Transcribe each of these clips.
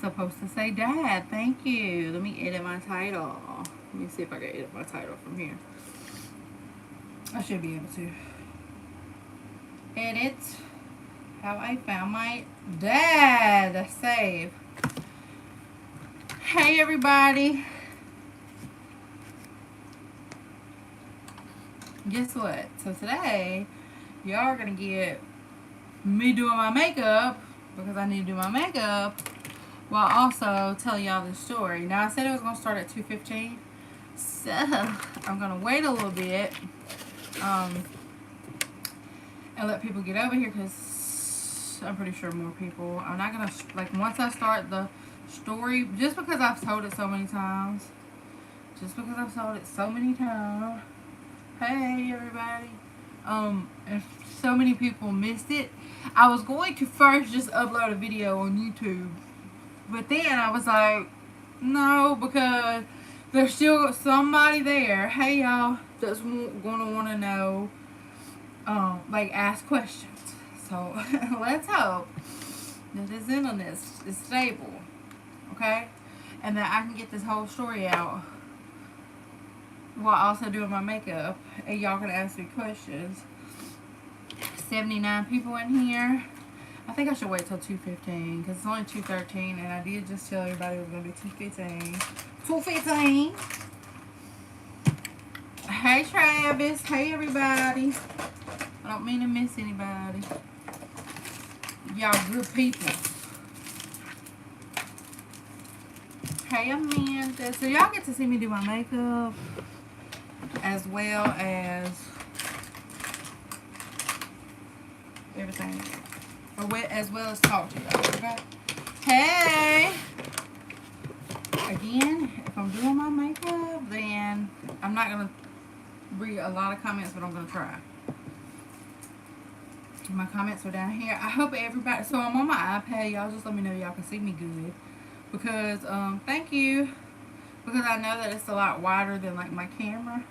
supposed to say dad. Thank you. Let me edit my title. Let me see if I can edit my title from here. I should be able to. Edit. How I found my dad. Save. Hey everybody. Guess what? So today, y'all are going to get me doing my makeup because I need to do my makeup while also tell y'all the story. Now I said it was going to start at 2:15, so I'm going to wait a little bit and let people get over here because I'm pretty sure more people. I'm not going to, like, once I start the story, just because I've told it so many times, hey everybody. And so many people missed it. I was going to first just upload a video on YouTube, but then I was like, no, because there's still somebody there. Hey y'all, that's gonna want to know, like ask questions. So let's hope that this internet is stable, okay, and that I can get this whole story out while also doing my makeup, and y'all can ask me questions. 79 people in here. I think I should wait till 2:15 because it's only 2:13, and I did just tell everybody it was going to be 2:15. 2:15. Hey Travis. Hey everybody. I don't mean to miss anybody. Y'all good people. Hey Amanda. So y'all get to see me do my makeup as well as everything, as well as talk to y'all, okay? Hey! Again, if I'm doing my makeup, then I'm not going to read a lot of comments, but I'm going to try. My comments are down here. I hope everybody, so I'm on my iPad, y'all just let me know y'all can see me good. Because, thank you. Because I know that it's a lot wider than like my camera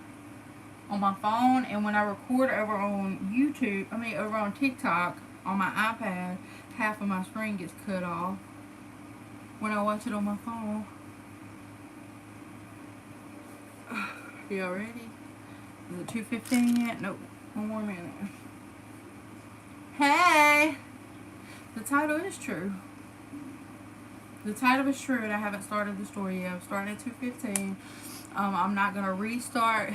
on my phone, and when I record over on YouTube, over on TikTok on my iPad, half of my screen gets cut off when I watch it on my phone. Y'all ready? Is it 2:15 yet? Nope. One more minute. Hey! The title is true. The title is true, and I haven't started the story yet. I'm starting at 2:15. I'm not going to restart.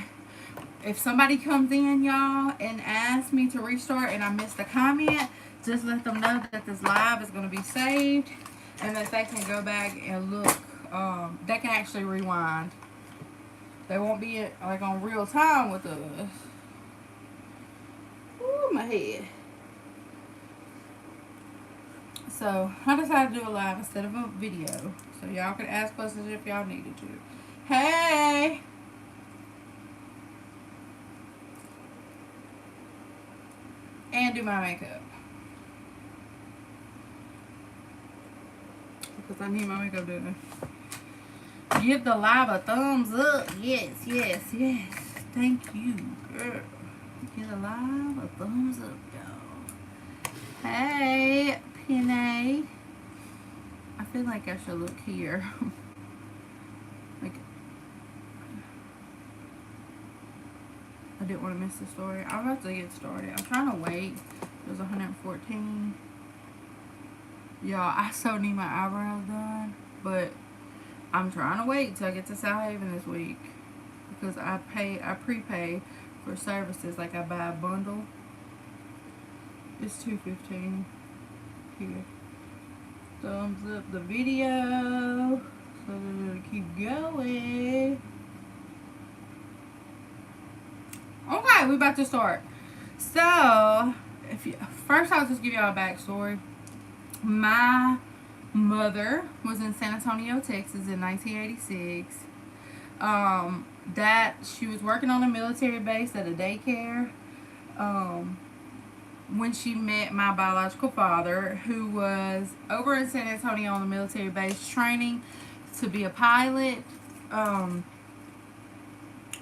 If somebody comes in, y'all, and asks me to restart and I missed a comment, just let them know that this live is going to be saved and that they can go back and look. They can actually rewind. They won't be like on real time with us. Ooh, my head. So I decided to do a live instead of a video, so y'all can ask questions if y'all needed to. Hey! And do my makeup. Because I need my makeup done. Give the live a thumbs up. Yes, yes, yes. Thank you, girl. Give the live a thumbs up, y'all. Hey, Penny. I feel like I should look here. Like, I didn't want to miss the story. I'm about to get started. I'm trying to wait. There's 114. Y'all, I so need my eyebrows done, but I'm trying to wait till I get to South Haven this week because I prepay for services. Like I buy a bundle. It's 2:15 here. Thumbs up the video so that it'll keep going. Okay, we about to start. So, first I'll just give y'all a backstory. My mother was in San Antonio, Texas in 1986. That she was working on a military base at a daycare. When she met my biological father, who was over in San Antonio on the military base training to be a pilot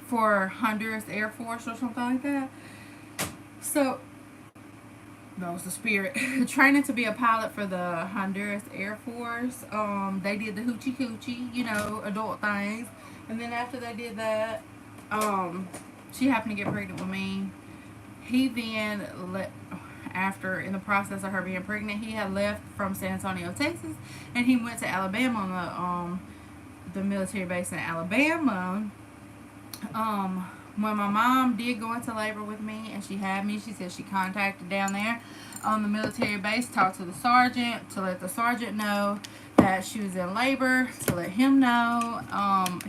for Honduras Air Force or something like that. So that was the spirit. Training to be a pilot for the Honduras Air Force. They did the hoochie coochie, you know, adult things. And then after they did that, she happened to get pregnant with me. He then after, in the process of her being pregnant, he had left from San Antonio, Texas, and he went to Alabama on the military base in Alabama. When my mom did go into labor with me and she had me, she said she contacted down there on the military base, talked to the sergeant to let the sergeant know that she was in labor, to let him know.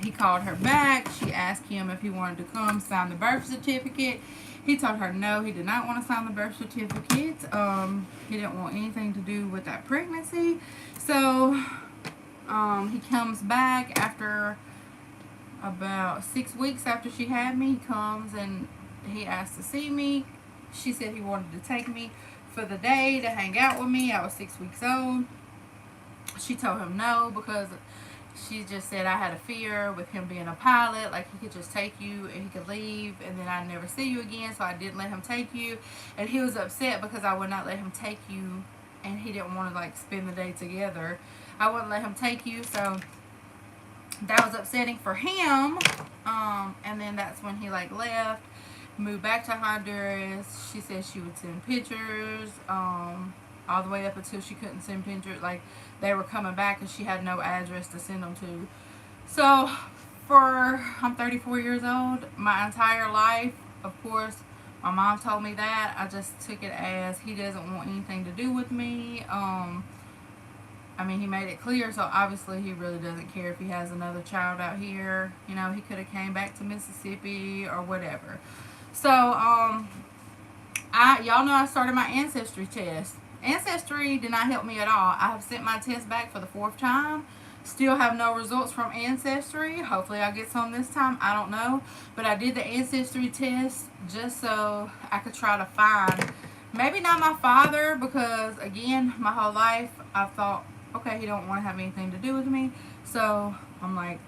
He called her back. She asked him if he wanted to come sign the birth certificate. He told her no, he did not want to sign the birth certificate. He didn't want anything to do with that pregnancy. So he comes back after about 6 weeks after she had me. He comes and he asked to see me. She said he wanted to take me for the day to hang out with me. I was 6 weeks old. She told him no because she just said I had a fear with him being a pilot, like he could just take you and he could leave and then I'd never see you again, so I didn't let him take you. And he was upset because I would not let him take you and he didn't want to like spend the day together. I wouldn't let him take you, so that was upsetting for him. And then that's when he like left, moved back to Honduras. She said she would send pictures, all the way up until she couldn't send pictures. Like they were coming back and she had no address to send them to. So I'm 34 years old. My entire life, of course, my mom told me that. I just took it as he doesn't want anything to do with me. I mean, he made it clear, so obviously he really doesn't care if he has another child out here. You know, he could have came back to Mississippi or whatever. So, y'all know I started my ancestry test. Ancestry did not help me at all. I have sent my test back for the 4th time. Still have no results from Ancestry. Hopefully I'll get some this time. I don't know. But I did the Ancestry test just so I could try to find, maybe not my father, because again, my whole life I've thought, okay, he don't want to have anything to do with me. So I'm like,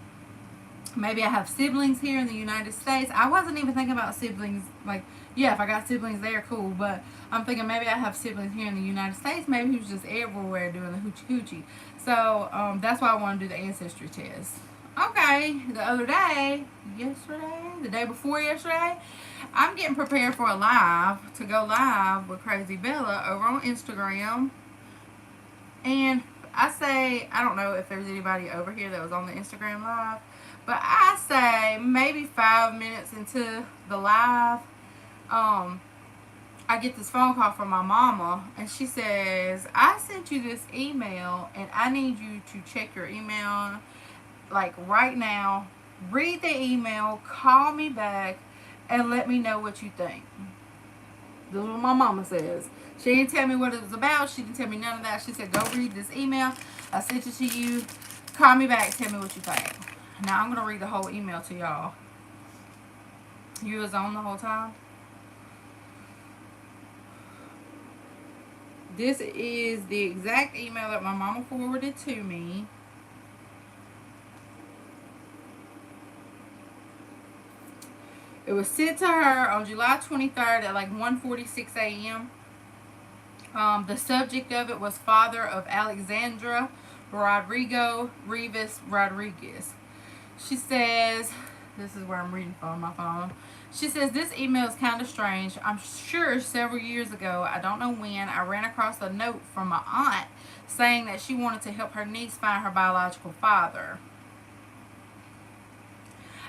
maybe I have siblings here in the United States. I wasn't even thinking about siblings. Like, yeah, if I got siblings there, cool. But I'm thinking maybe I have siblings here in the United States. Maybe he was just everywhere doing the hoochie coochie. So that's why I want to do the ancestry test. Okay, the other day, the day before yesterday, I'm getting prepared for to go live with Crazy Bella over on Instagram. And I don't know if there's anybody over here that was on the Instagram live, but I say maybe 5 minutes into the live, I get this phone call from my mama, and she says, I sent you this email, and I need you to check your email, like right now, read the email, call me back, and let me know what you think. This is what my mama says. She didn't tell me what it was about. She didn't tell me none of that. She said, go read this email. I sent it to you. Call me back. Tell me what you think. Now, I'm going to read the whole email to y'all. You was on the whole time? This is the exact email that my mama forwarded to me. It was sent to her on July 23rd at like 1:46 a.m. The subject of it was father of Alexandra Rodrigo Rivas Rodriguez. She says, this is where I'm reading from my phone. She says, this email is kind of strange. I'm sure several years ago, I don't know when, I ran across a note from my aunt saying that she wanted to help her niece find her biological father.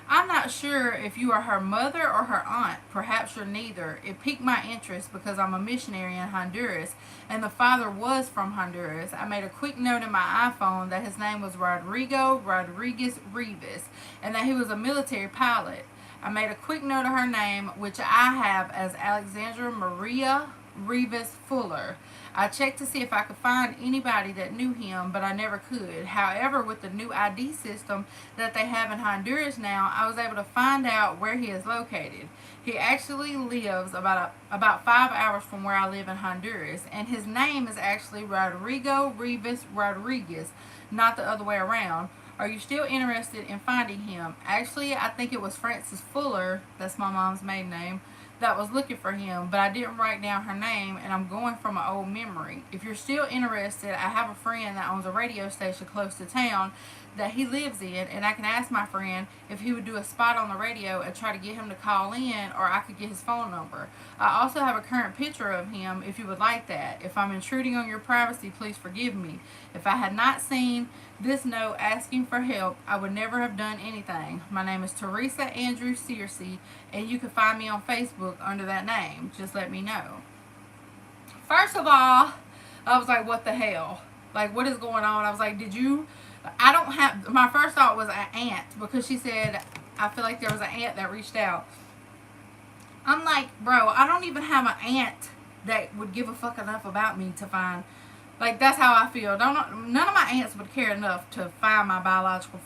I'm not sure if you are her mother or her aunt. Perhaps you're neither. It piqued my interest because I'm a missionary in Honduras, and the father was from Honduras. I made a quick note in my iPhone that his name was Rodrigo Rodriguez Rivas, and that he was a military pilot. I made a quick note of her name, which I have as Alexandra Maria Rivas Fuller. I checked to see if I could find anybody that knew him, but I never could. However, with the new ID system that they have in Honduras now, I was able to find out where he is located. He actually lives about 5 hours from where I live in Honduras, and his name is actually Rodrigo Rivas Rodriguez, not the other way around. Are you still interested in finding him? Actually, I think it was Francis Fuller, that's my mom's maiden name, that was looking for him, but I didn't write down her name, and I'm going from an old memory. If you're still interested, I have a friend that owns a radio station close to town that he lives in, and I can ask my friend if he would do a spot on the radio and try to get him to call in, or I could get his phone number. I also have a current picture of him if you would like that. If I'm intruding on your privacy, please forgive me. If I had not seen this note asking for help, I would never have done anything. My name is Teresa Andrew Searcy, and you can find me on Facebook under that name. Just let me know. First of all, I was like, what the hell? Like, what is going on? I was like, I don't have, my first thought was an aunt, because she said, I feel like there was an aunt that reached out. I'm like, bro, I don't even have an aunt that would give a fuck enough about me to find, like, that's how I feel. None of my aunts would care enough to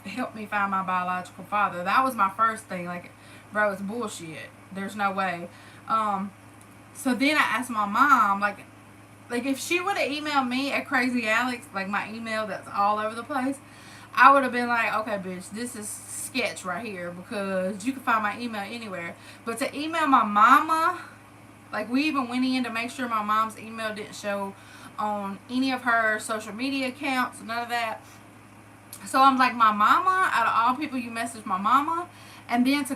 help me find my biological father. That was my first thing. Like, bro, it's bullshit. There's no way. So then I asked my mom, like if she would have emailed me at Crazy Alex, like my email that's all over the place, I would have been like, okay, bitch, this is sketch right here, because you can find my email anywhere. But to email my mama, like, we even went in to make sure my mom's email didn't show on any of her social media accounts, none of that. So I'm like, my mama, out of all people, you message my mama, and then to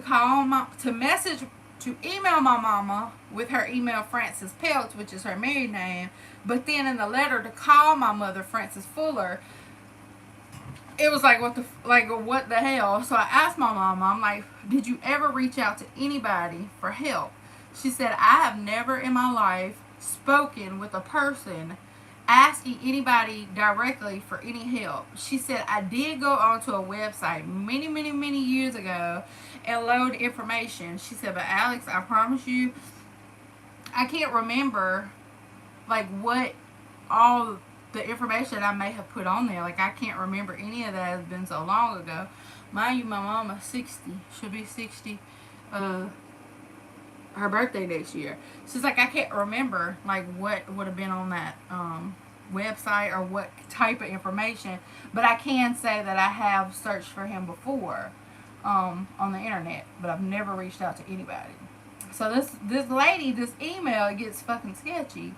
email my mama with her email Frances Peltz, which is her married name, but then in the letter to call my mother Frances Fuller. It was like, what the hell? So I asked my mama, I'm like, did you ever reach out to anybody for help? She said, I have never in my life spoken with a person asking anybody directly for any help. She said, I did go onto a website many years ago and load information. She said, but Alex, I promise you, I can't remember, like, what all the information I may have put on there. Like, I can't remember any of that. It's been so long ago. Mind you, my mama's 60. She'll be 60. Her birthday next year. She's like, I can't remember, like, what would have been on that website or what type of information, but I can say that I have searched for him before on the internet, but I've never reached out to anybody. So this lady, this email, it gets fucking sketchy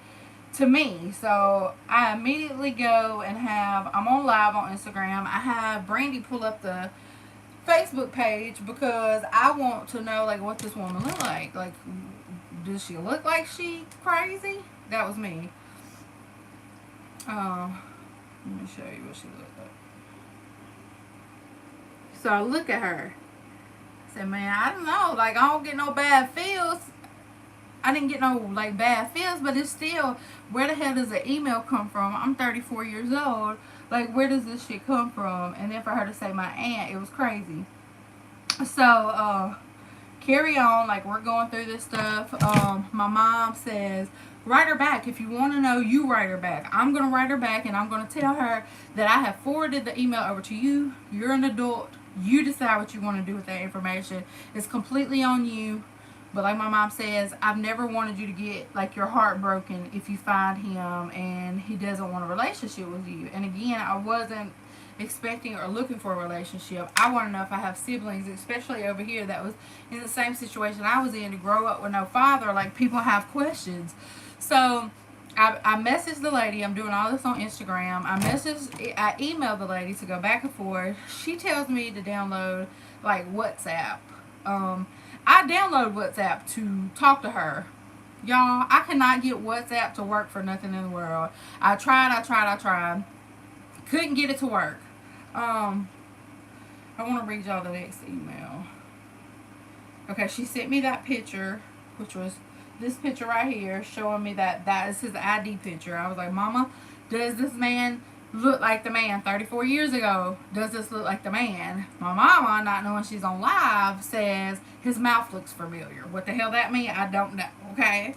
to me. So I immediately go and I'm on live on Instagram. I have Brandy pull up the Facebook page because I want to know, like, what this woman look like. Like, does she look like she crazy? That was me. Let me show you what she looked like. So I look at her. I said, man, I don't know. Like, I don't get no bad feels. I didn't get no, like, bad feels, but it's still, where the hell does the email come from? I'm 34 years old. Like, where does this shit come from? And then for her to say my aunt, it was crazy. So, carry on. Like, we're going through this stuff. My mom says, write her back. If you want to know, you write her back. I'm going to write her back, and I'm going to tell her that I have forwarded the email over to you. You're an adult. You decide what you want to do with that information. It's completely on you. But like my mom says, I've never wanted you to get, like, your heart broken if you find him and he doesn't want a relationship with you. And again, I wasn't expecting or looking for a relationship. I want to know if I have siblings, especially over here that was in the same situation I was in, to grow up with no father. Like, people have questions. So I messaged the lady. I'm doing all this on Instagram. I emailed the lady to go back and forth. She tells me to download, like, WhatsApp. I download WhatsApp to talk to her. Y'all, I cannot get WhatsApp to work for nothing in the world. I tried. Couldn't get it to work. I want to read y'all the next email. Okay, she sent me that picture, which was this picture right here, showing me that is his ID picture. I was like, Mama, does this man look like the man 34 years ago? Does this look like the man? My mama, not knowing she's on live, says his mouth looks familiar. What the hell that mean? I don't know. Okay,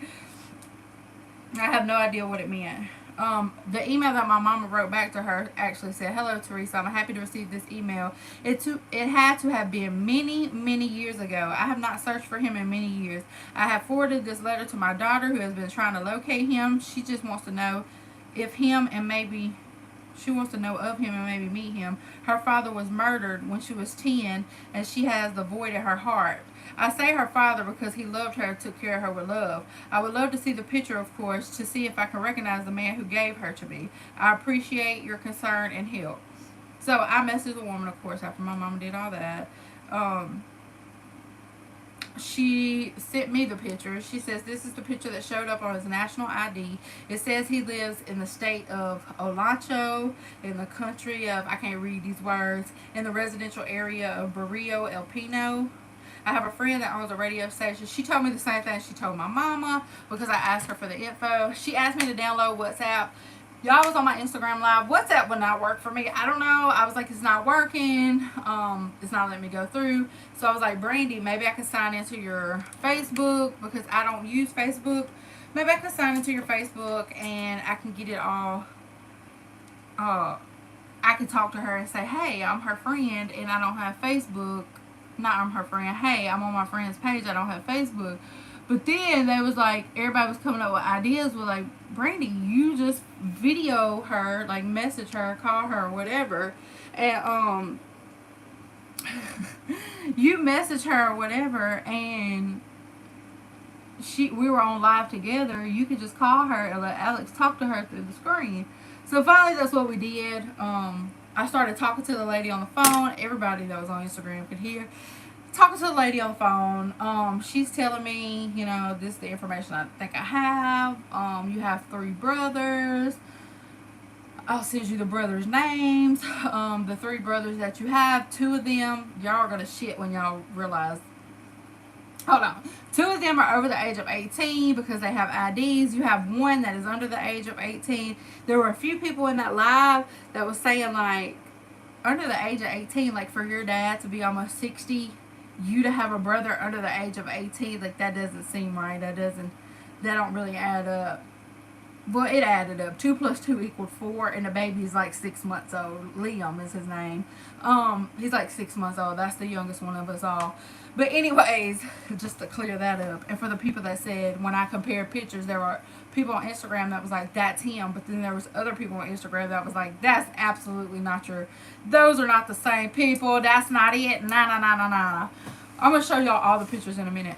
I have no idea what it meant. The email that my mama wrote back to her actually said, hello, Teresa, I'm happy to receive this email. It had to have been many years ago. I have not searched for him in many years. I have forwarded this letter to my daughter, who has been trying to locate him. She just wants to know if him and maybe She wants to know of him and maybe meet him. Her father was murdered when she was 10, and she has the void in her heart. I say her father because he loved her and took care of her with love. I would love to see the picture, of course, to see if I can recognize the man who gave her to me. I appreciate your concern and help. So I messaged the woman, of course, after my mom did all that. She sent me the picture. She says this is the picture that showed up on his national ID. It says he lives in the state of Olancho, in the country of, I can't read these words, in the residential area of Barrio El Pino. I have a friend that owns a radio station. She told me the same thing she told my mama because I asked her for the info. She asked me to download WhatsApp. Y'all was on my Instagram live. WhatsApp would not work for me. I don't know. I was like, it's not working. It's not letting me go through. So I was like, Brandy, maybe I can sign into your Facebook because I don't use Facebook. Maybe I can sign into your Facebook and I can get it all. I can talk to her and say, hey, I'm her friend and I don't have Facebook. Not I'm her friend. Hey, I'm on my friend's page. I don't have Facebook. But then they was like, everybody was coming up with ideas with like, Brandy, you just video her, like message her, call her, whatever, and you message her or whatever, and we were on live together. You could just call her and let Alex talk to her through the screen. So finally, that's what we did. I started talking to the lady on the phone. Everybody that was on Instagram could hear. Talking to the lady on the phone, she's telling me, you know, this is the information I think I have. You have 3 brothers. I'll send you the brothers' names. The 3 brothers that you have, 2 of them, y'all are gonna shit when y'all realize. Hold on. 2 of them are over the age of 18 because they have IDs. You have 1 that is under the age of 18. There were a few people in that live that was saying like, under the age of 18, like for your dad to be almost 60, you to have a brother under the age of 18, like that doesn't seem right. That don't really add up. Well, it added up. 2 plus 2 equaled 4, and the baby's like 6 months old. Liam is his name. He's like 6 months old. That's the youngest one of us all. But anyways, just to clear that up. And for the people that said, when I compared pictures, there were people on Instagram that was like, that's him. But then there was other people on Instagram that was like, that's absolutely not your, those are not the same people. That's not it. Nah. I'm going to show y'all all the pictures in a minute.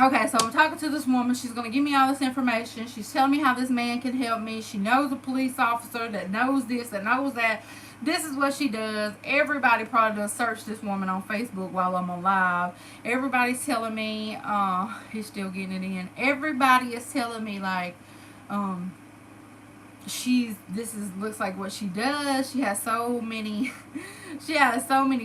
Okay, so I'm talking to this woman. She's going to give me all this information. She's telling me how this man can help me. She knows a police officer that knows this, that knows that. This is what she does. Everybody probably does search this woman on Facebook while I'm on live. Everybody's telling me, he's still getting it in. Everybody is telling me like, looks like what she does. She has so many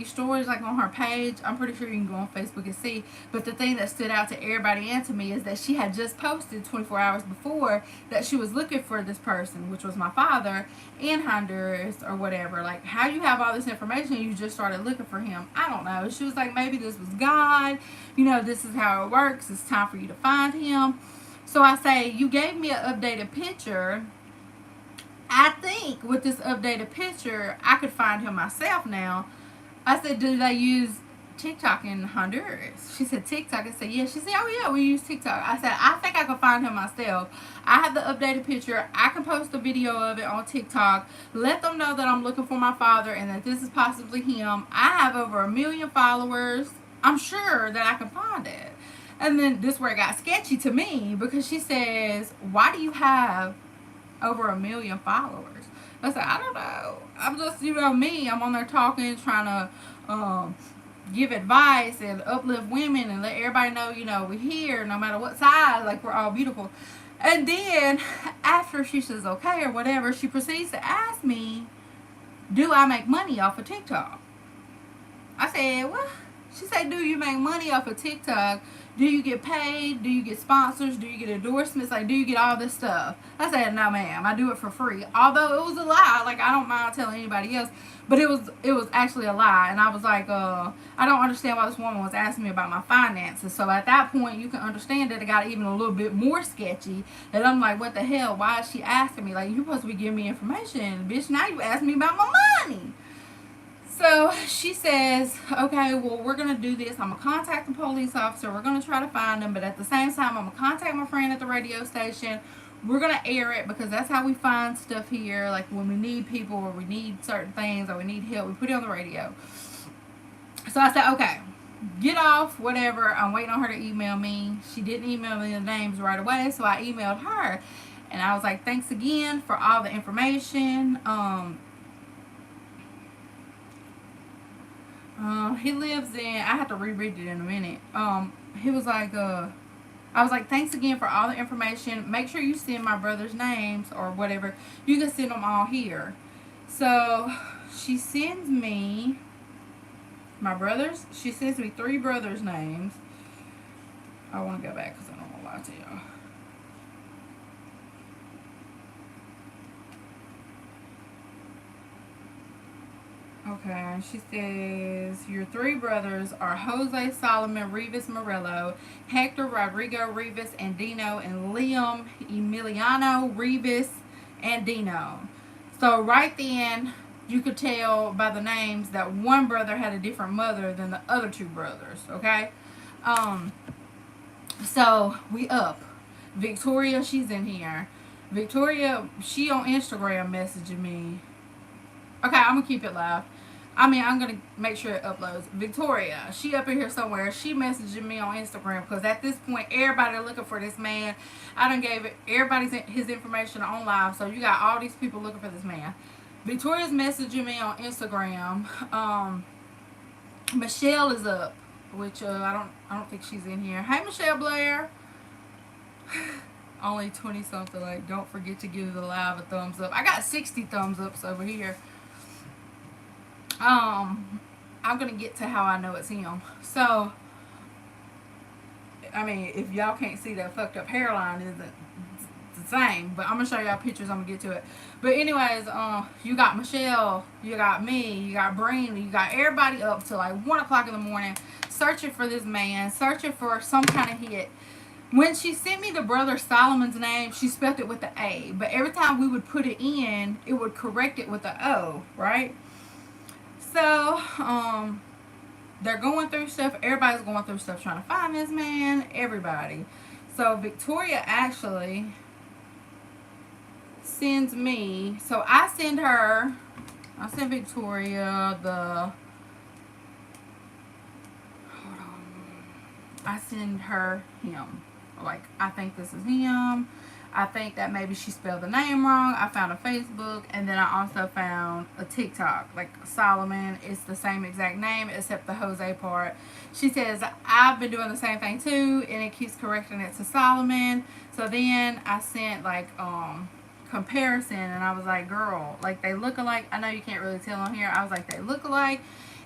stories like on her page. I'm pretty sure you can go on Facebook and see. But the thing that stood out to everybody and to me is that she had just posted 24 hours before that she was looking for this person, which was my father, in Honduras or whatever. Like, how you have all this information and you just started looking for him? I don't know. She was like, maybe this was God. You know, this is how it works. It's time for you to find him. So I say, you gave me an updated picture. I think with this updated picture, I could find him myself now. I said, do they use TikTok in Honduras? She said, TikTok. I said, yeah. She said, oh, yeah, we use TikTok. I said, I think I can find him myself. I have the updated picture. I can post a video of it on TikTok. Let them know that I'm looking for my father and that this is possibly him. I have over 1 million followers. I'm sure that I can find it. And then this is where it got sketchy to me because she says, why do you have over 1 million followers? I said, I don't know. I'm just, you know, me. I'm on there talking, trying to give advice and uplift women and let everybody know, you know, we're here no matter what side, like we're all beautiful. And then after she says okay or whatever, she proceeds to ask me, do I make money off of TikTok? I said, what? She said, do you make money off of TikTok? Do you get paid? Do you get sponsors? Do you get endorsements? Like, do you get all this stuff? I said, no, ma'am. I do it for free. Although it was a lie. Like, I don't mind telling anybody else. But it was actually a lie. And I was like, I don't understand why this woman was asking me about my finances. So at that point, you can understand that it got even a little bit more sketchy. And I'm like, what the hell? Why is she asking me? Like, you're supposed to be giving me information. Bitch, now you asking me about my money. So she says, okay, well, we're going to do this. I'm going to contact the police officer. We're going to try to find him. But at the same time, I'm going to contact my friend at the radio station. we're going to air it because that's how we find stuff here. Like when we need people or we need certain things or we need help, we put it on the radio. So I said, okay, get off, whatever. I'm waiting on her to email me. She didn't email me the names right away, so I emailed her. And I was like, thanks again for all the information. He lives in, I have to reread it in a minute. He was like, I was like, thanks again for all the information. Make sure you send my brother's names or whatever. You can send them all here. So she sends me she sends me 3 brothers' names. I want to go back because I don't want to lie to y'all. Okay, she says, your 3 brothers are Jose Solomon Rivas Morello, Hector Rodrigo Rivas Andino, and Liam Emiliano Rivas Andino. So right then, you could tell by the names that one brother had a different mother than the other 2 brothers, okay? So we up. Victoria, she's in here. Victoria, she on Instagram messaging me. Okay, I'm gonna keep it live. I'm gonna make sure it uploads. Victoria, she up in here somewhere. She messaging me on Instagram because at this point, everybody looking for this man. I done gave everybody's his information on live, so you got all these people looking for this man. Victoria's messaging me on Instagram. Michelle is up, which I don't think she's in here. Hey, Michelle Blair. Only 20 something. Like, don't forget to give the live a thumbs up. I got 60 thumbs ups over here. I'm gonna get to how I know it's him. So, I mean, if y'all can't see that fucked up hairline, isn't the same. But I'm gonna show y'all pictures. I'm gonna get to it. But anyways, you got Michelle, you got me, you got Breen, you got everybody up till like 1 o'clock in the morning, searching for this man, searching for some kind of hit. When she sent me the brother Solomon's name, she spelled it with the A. But every time we would put it in, it would correct it with the O, right? So, they're going through stuff. Everybody's going through stuff trying to find this man. Everybody. So, Victoria actually sends me. So, I send Victoria the. Hold on. I send her him. Like, I think this is him. I think that maybe she spelled the name wrong. I found a Facebook, and then I also found a TikTok. Like, Solomon, it's the same exact name except the Jose part. She says, I've been doing the same thing too, and it keeps correcting it to Solomon. So then I sent, like, comparison, and I was like, girl, like, they look alike. I know you can't really tell on here. I was like, they look alike.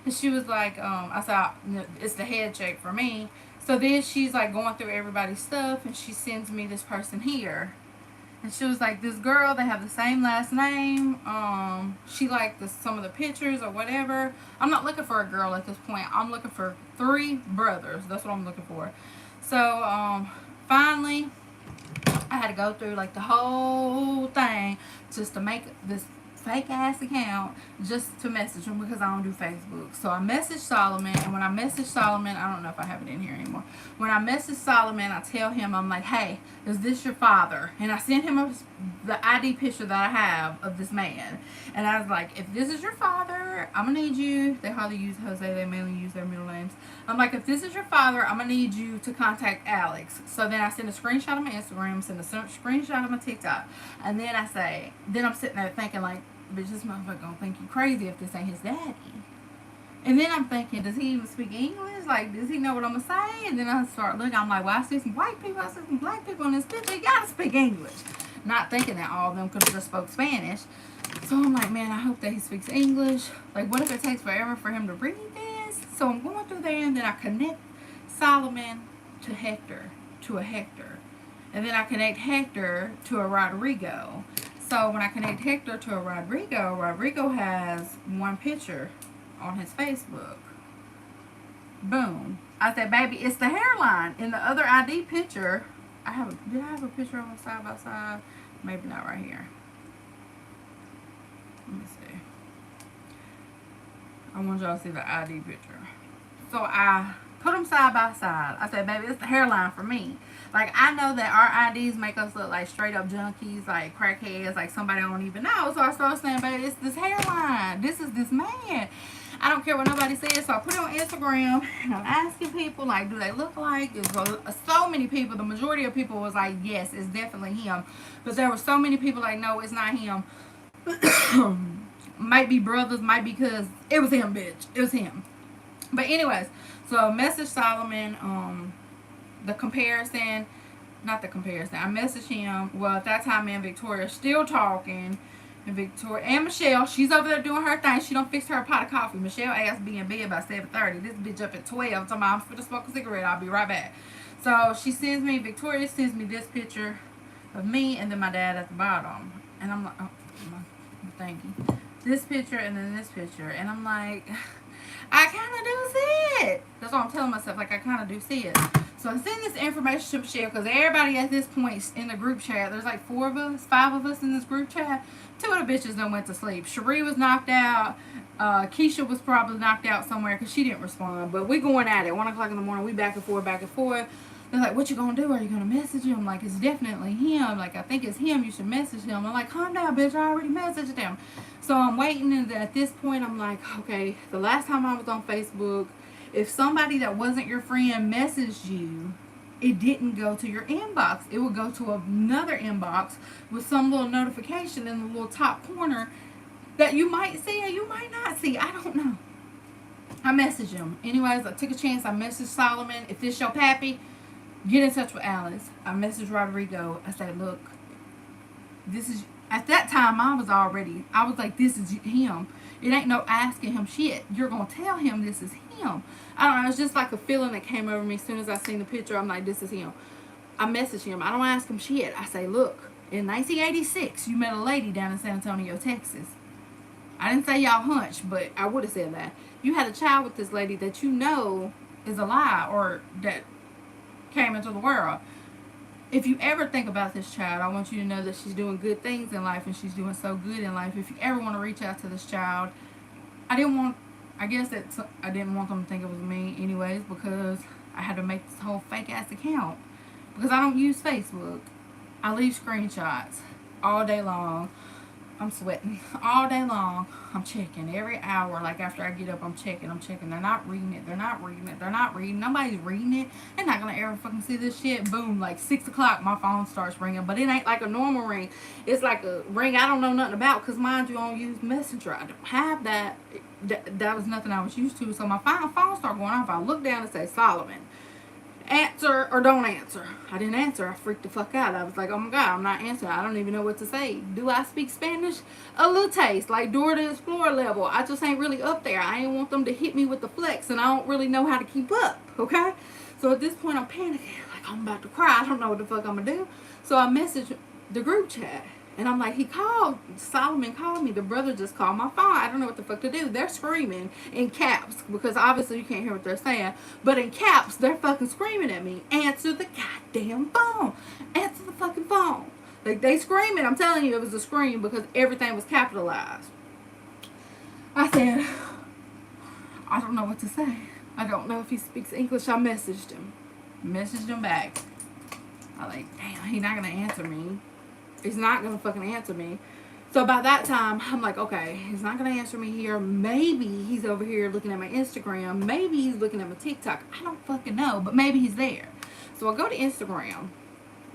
And she was like, I said, it's the head shake for me. So then she's like going through everybody's stuff, and she sends me this person here. And she was like, this girl, they have the same last name. She liked some of the pictures or whatever. I'm not looking for a girl at this point. I'm looking for 3 brothers. That's what I'm looking for. So, finally, I had to go through like the whole thing just to make this fake ass account just to message him because I don't do Facebook. So I messaged Solomon, and when I messaged Solomon, I don't know if I have it in here anymore. When I messaged Solomon, I tell him, I'm like, hey, is this your father? And I sent him the ID picture that I have of this man. And I was like, if this is your father, I'm gonna need you. They hardly use Jose, they mainly use their middle names. I'm like, if this is your father, I'm gonna need you to contact Alex. So then I send a screenshot of my Instagram, send a screenshot of my TikTok, and then I'm sitting there thinking like, bitch, this motherfucker gonna think you crazy if this ain't his daddy. And then I'm thinking, does he even speak English? Like, does he know what I'm gonna say? And then I start looking, I'm like, well, I see some white people, I see some black people in this picture, they gotta speak English. Not thinking that all of them could have just spoke Spanish. So I'm like, man, I hope that he speaks English. Like, what if it takes forever for him to read this? So I'm going through there, and then I connect Solomon to Hector, and then I connect Hector to a Rodrigo. So when I connect Hector to a Rodrigo has one picture on his Facebook. Boom. I said, baby, it's the hairline. In the other ID picture, did I have a picture of them side by side? Maybe not right here. Let me see. I want y'all to see the ID picture. So I Put them side by side. I said, baby, it's the hairline for me. Like, I know that our IDs make us look like straight up junkies, like crackheads, like somebody I don't even know. So I started saying, baby, it's this hairline. This is this man. I don't care what nobody says. So I put it on Instagram, and I'm asking people, like, do they look like? So many people, the majority of people was like, yes, it's definitely him. But there were so many people like, no, it's not him. Might be brothers, might be because it was him, bitch. It was him. But anyways, so message Solomon, the comparison, not the comparison. I messaged him. Well, at that time, me and Victoria are still talking. And Victoria and Michelle, she's over there doing her thing. She don't fix her a pot of coffee. Michelle asked me in bed by 7:30. This bitch up at 12. Talking about I'm finna smoke a cigarette. I'll be right back. So she sends me, Victoria sends me this picture of me and then my dad at the bottom. And I'm like, oh, thank you. This picture and then this picture. And I'm like, I kind of do see it. That's what I'm telling myself. Like, I kind of do see it. So I send this information to Michelle because everybody at this point in the group chat, there's like 5 of us in this group chat. 2 of the bitches done went to sleep. Cherie was knocked out. Keisha was probably knocked out somewhere because she didn't respond. But we going at it. 1 o'clock in the morning, we back and forth, back and forth. They're like, what you gonna do? Are you gonna message him? Like, it's definitely him. Like, I think it's him. You should message him. I'm like, calm down, bitch. I already messaged him. So I'm waiting, and at this point, I'm like, okay, the last time I was on Facebook, if somebody that wasn't your friend messaged you, it didn't go to your inbox. It would go to another inbox with some little notification in the little top corner that you might see or you might not see. I don't know. I messaged him. Anyways, I took a chance. I messaged Solomon. If this your pappy, get in touch with Alice. I messaged Rodrigo. I said, look, this is... At that time, I was like, this is him. It ain't no asking him shit. You're going to tell him this is him. I don't know. It's just like a feeling that came over me as soon as I seen the picture. I'm like, this is him. I message him. I don't ask him shit. I say, look, in 1986, you met a lady down in San Antonio, Texas. I didn't say y'all hunched, but I would have said that. You had a child with this lady that you know is alive or that came into the world. If you ever think about this child, I want you to know that she's doing good things in life and she's doing so good in life. If you ever want to reach out to this child, I didn't want them to think it was me anyways because I had to make this whole fake ass account because I don't use Facebook. I leave screenshots all day long. I'm sweating all day long. I'm checking every hour. Like after I get up, I'm checking. They're not reading it. Nobody's reading it. They're not going to ever fucking see this shit. Boom. Like 6 o'clock, my phone starts ringing. But it ain't like a normal ring. It's like a ring I don't know nothing about. Because mind you, I don't use Messenger. I don't have that. That was nothing I was used to. So my phone started going off. I look down and say, Solomon, answer or don't answer. I didn't answer. I freaked the fuck out. I was like, oh my God, I'm not answering. I don't even know what to say. Do I speak Spanish? A little taste, like Dora the Explorer level. I just ain't really up there. I ain't want them to hit me with the flex, and I don't really know how to keep up, okay? So at this point, I'm panicking. Like, I'm about to cry. I don't know what the fuck I'm going to do. So I messaged the group chat. And I'm like, Solomon called me. The brother just called my phone. I don't know what the fuck to do. They're screaming in caps because obviously you can't hear what they're saying. But in caps, they're fucking screaming at me. Answer the goddamn phone. Answer the fucking phone. Like, they screaming. I'm telling you, it was a scream because everything was capitalized. I said, I don't know what to say. I don't know if he speaks English. I messaged him. Messaged him back. I like, damn, he's not going to answer me. He's not going to fucking answer me. So by that time, I'm like, okay, he's not going to answer me here. Maybe he's over here looking at my Instagram. Maybe he's looking at my TikTok. I don't fucking know, but maybe he's there. So I go to Instagram.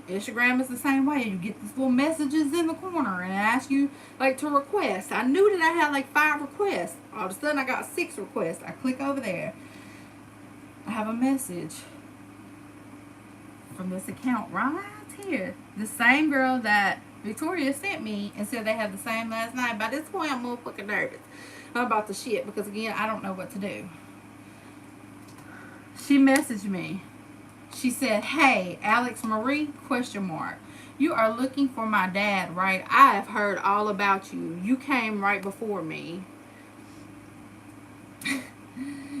Instagram is the same way. You get these little messages in the corner and it asks you, like, to request. I knew that I had, like, 5 requests. All of a sudden, I got 6 requests. I click over there. I have a message from this account right here. The same girl that Victoria sent me and said they had the same last night. By this point, I'm motherfucking nervous about the shit because, again, I don't know what to do. She messaged me. She said, hey, Alex Marie, ? You are looking for my dad, right? I have heard all about you. You came right before me.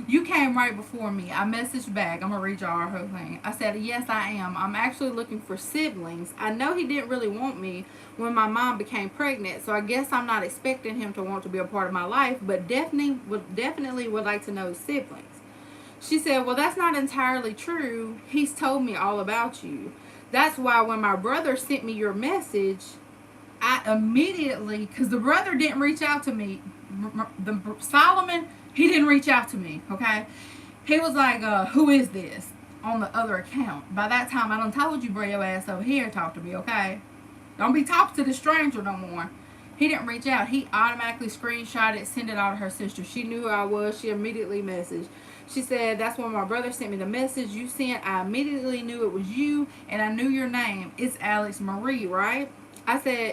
You came right before me. I messaged back. I'm going to read y'all our whole thing. I said, yes, I am. I'm actually looking for siblings. I know he didn't really want me when my mom became pregnant, so I guess I'm not expecting him to want to be a part of my life, but definitely would like to know his siblings. She said, well, that's not entirely true. He's told me all about you. That's why when my brother sent me your message, I immediately, because the brother didn't reach out to me, Solomon, he didn't reach out to me, okay? He was like, who is this? On the other account. By that time, I done told you, bring your ass over here, talk to me, okay? Don't be talking to the stranger no more. He didn't reach out. He automatically screenshot it, sent it out to her sister. She knew who I was. She immediately messaged. She said, that's when my brother sent me the message you sent. I immediately knew it was you, and I knew your name. It's Alex Marie, right?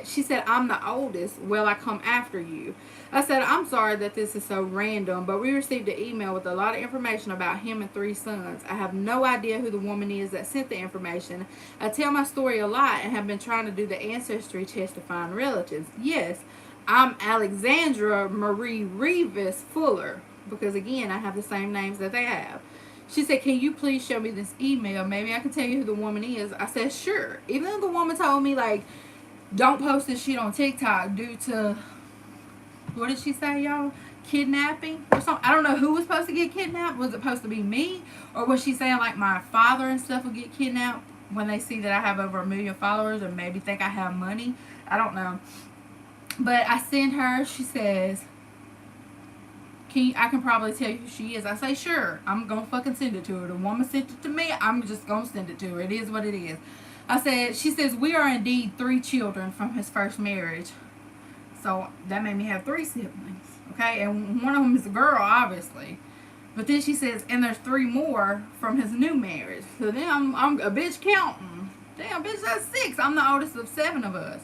She said, I'm the oldest. Well, I come after you. I said, I'm sorry that this is so random, but we received an email with a lot of information about him and 3 sons. I have no idea who the woman is that sent the information. I tell my story a lot and have been trying to do the ancestry test to find relatives. Yes, I'm Alexandra Marie Revis Fuller, because again, I have the same names that they have. She said, can you please show me this email? Maybe I can tell you who the woman is. I said, sure. Even though the woman told me, like, don't post this shit on TikTok due to, what did she say, y'all? Kidnapping or something. I don't know who was supposed to get kidnapped. Was it supposed to be me? Or was she saying like my father and stuff will get kidnapped when they see that I have over 1 million followers and maybe think I have money? I don't know. But I send her, she says, I can probably tell you who she is. I say, sure. I'm going to fucking send it to her. The woman sent it to me. I'm just going to send it to her. It is what it is. She says, we are indeed 3 children from his first marriage. So that made me have 3 siblings. Okay, and one of them is a girl, obviously. But then she says, and there's 3 more from his new marriage. So then I'm a bitch counting. Damn, bitch, that's 6. I'm the oldest of 7 of us.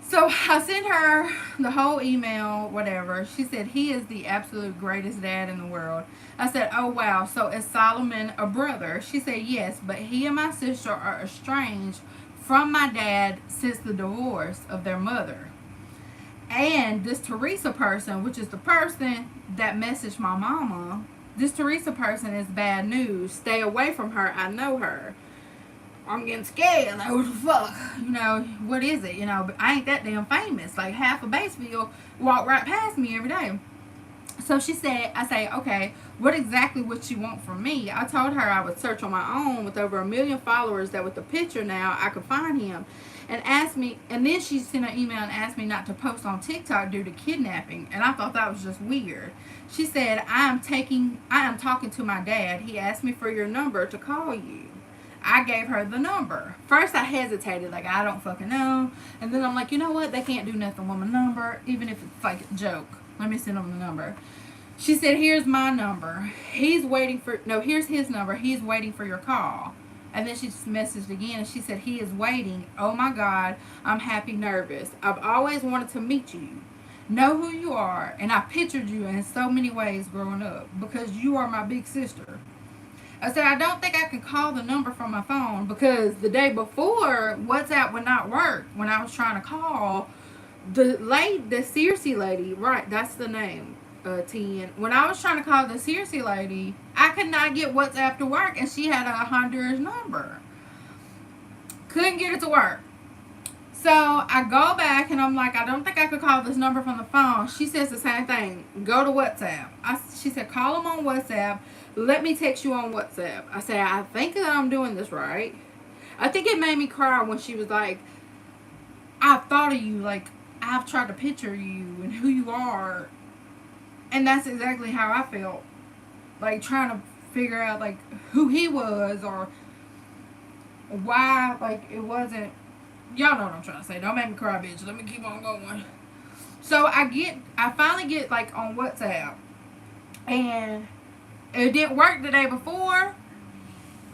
So I sent her the whole email, whatever. She said, he is the absolute greatest dad in the world. I said, oh, wow. So is Solomon a brother? She said, yes, but he and my sister are estranged from my dad since the divorce of their mother. And this Teresa person, which is the person that messaged my mama, this Teresa person is bad news. Stay away from her. I know her. I'm getting scared. Like, what the fuck? You know, what is it? You know, but I ain't that damn famous. Like, half of Batesville walk right past me every day. So she said, I say, okay, what exactly would she want from me? I told her I would search on my own with over 1 million followers, that with the picture now, I could find him. And then she sent an email and asked me not to post on TikTok due to kidnapping. And I thought that was just weird. She said, I am talking to my dad. He asked me for your number to call you. I gave her the number. First I hesitated, like I don't fucking know. And then I'm like, you know what? They can't do nothing with my number, even if it's like a joke. Let me send them the number. She said, here's my number. Here's his number. He's waiting for your call. And then she just messaged again and she said, he is waiting. Oh my God, I'm happy nervous. I've always wanted to meet you. Know who you are. And I pictured you in so many ways growing up because you are my big sister. I said, I don't think I can call the number from my phone because the day before, WhatsApp would not work when I was trying to call the Searcy lady. Right, that's the name, Tien. When I was trying to call the Searcy lady, I could not get WhatsApp to work, and she had a Honduras number. Couldn't get it to work. So I go back, and I'm like, I don't think I could call this number from the phone. She says the same thing. Go to WhatsApp. She said, call them on WhatsApp. Let me text you on WhatsApp. I said, I think that I'm doing this right. I think it made me cry when she was like, I've thought of you. Like, I've tried to picture you and who you are. And that's exactly how I felt. Like, trying to figure out, like, who he was or why, like, it wasn't. Y'all know what I'm trying to say. Don't make me cry, bitch. Let me keep on going. So I finally get, like, on WhatsApp. And it didn't work the day before.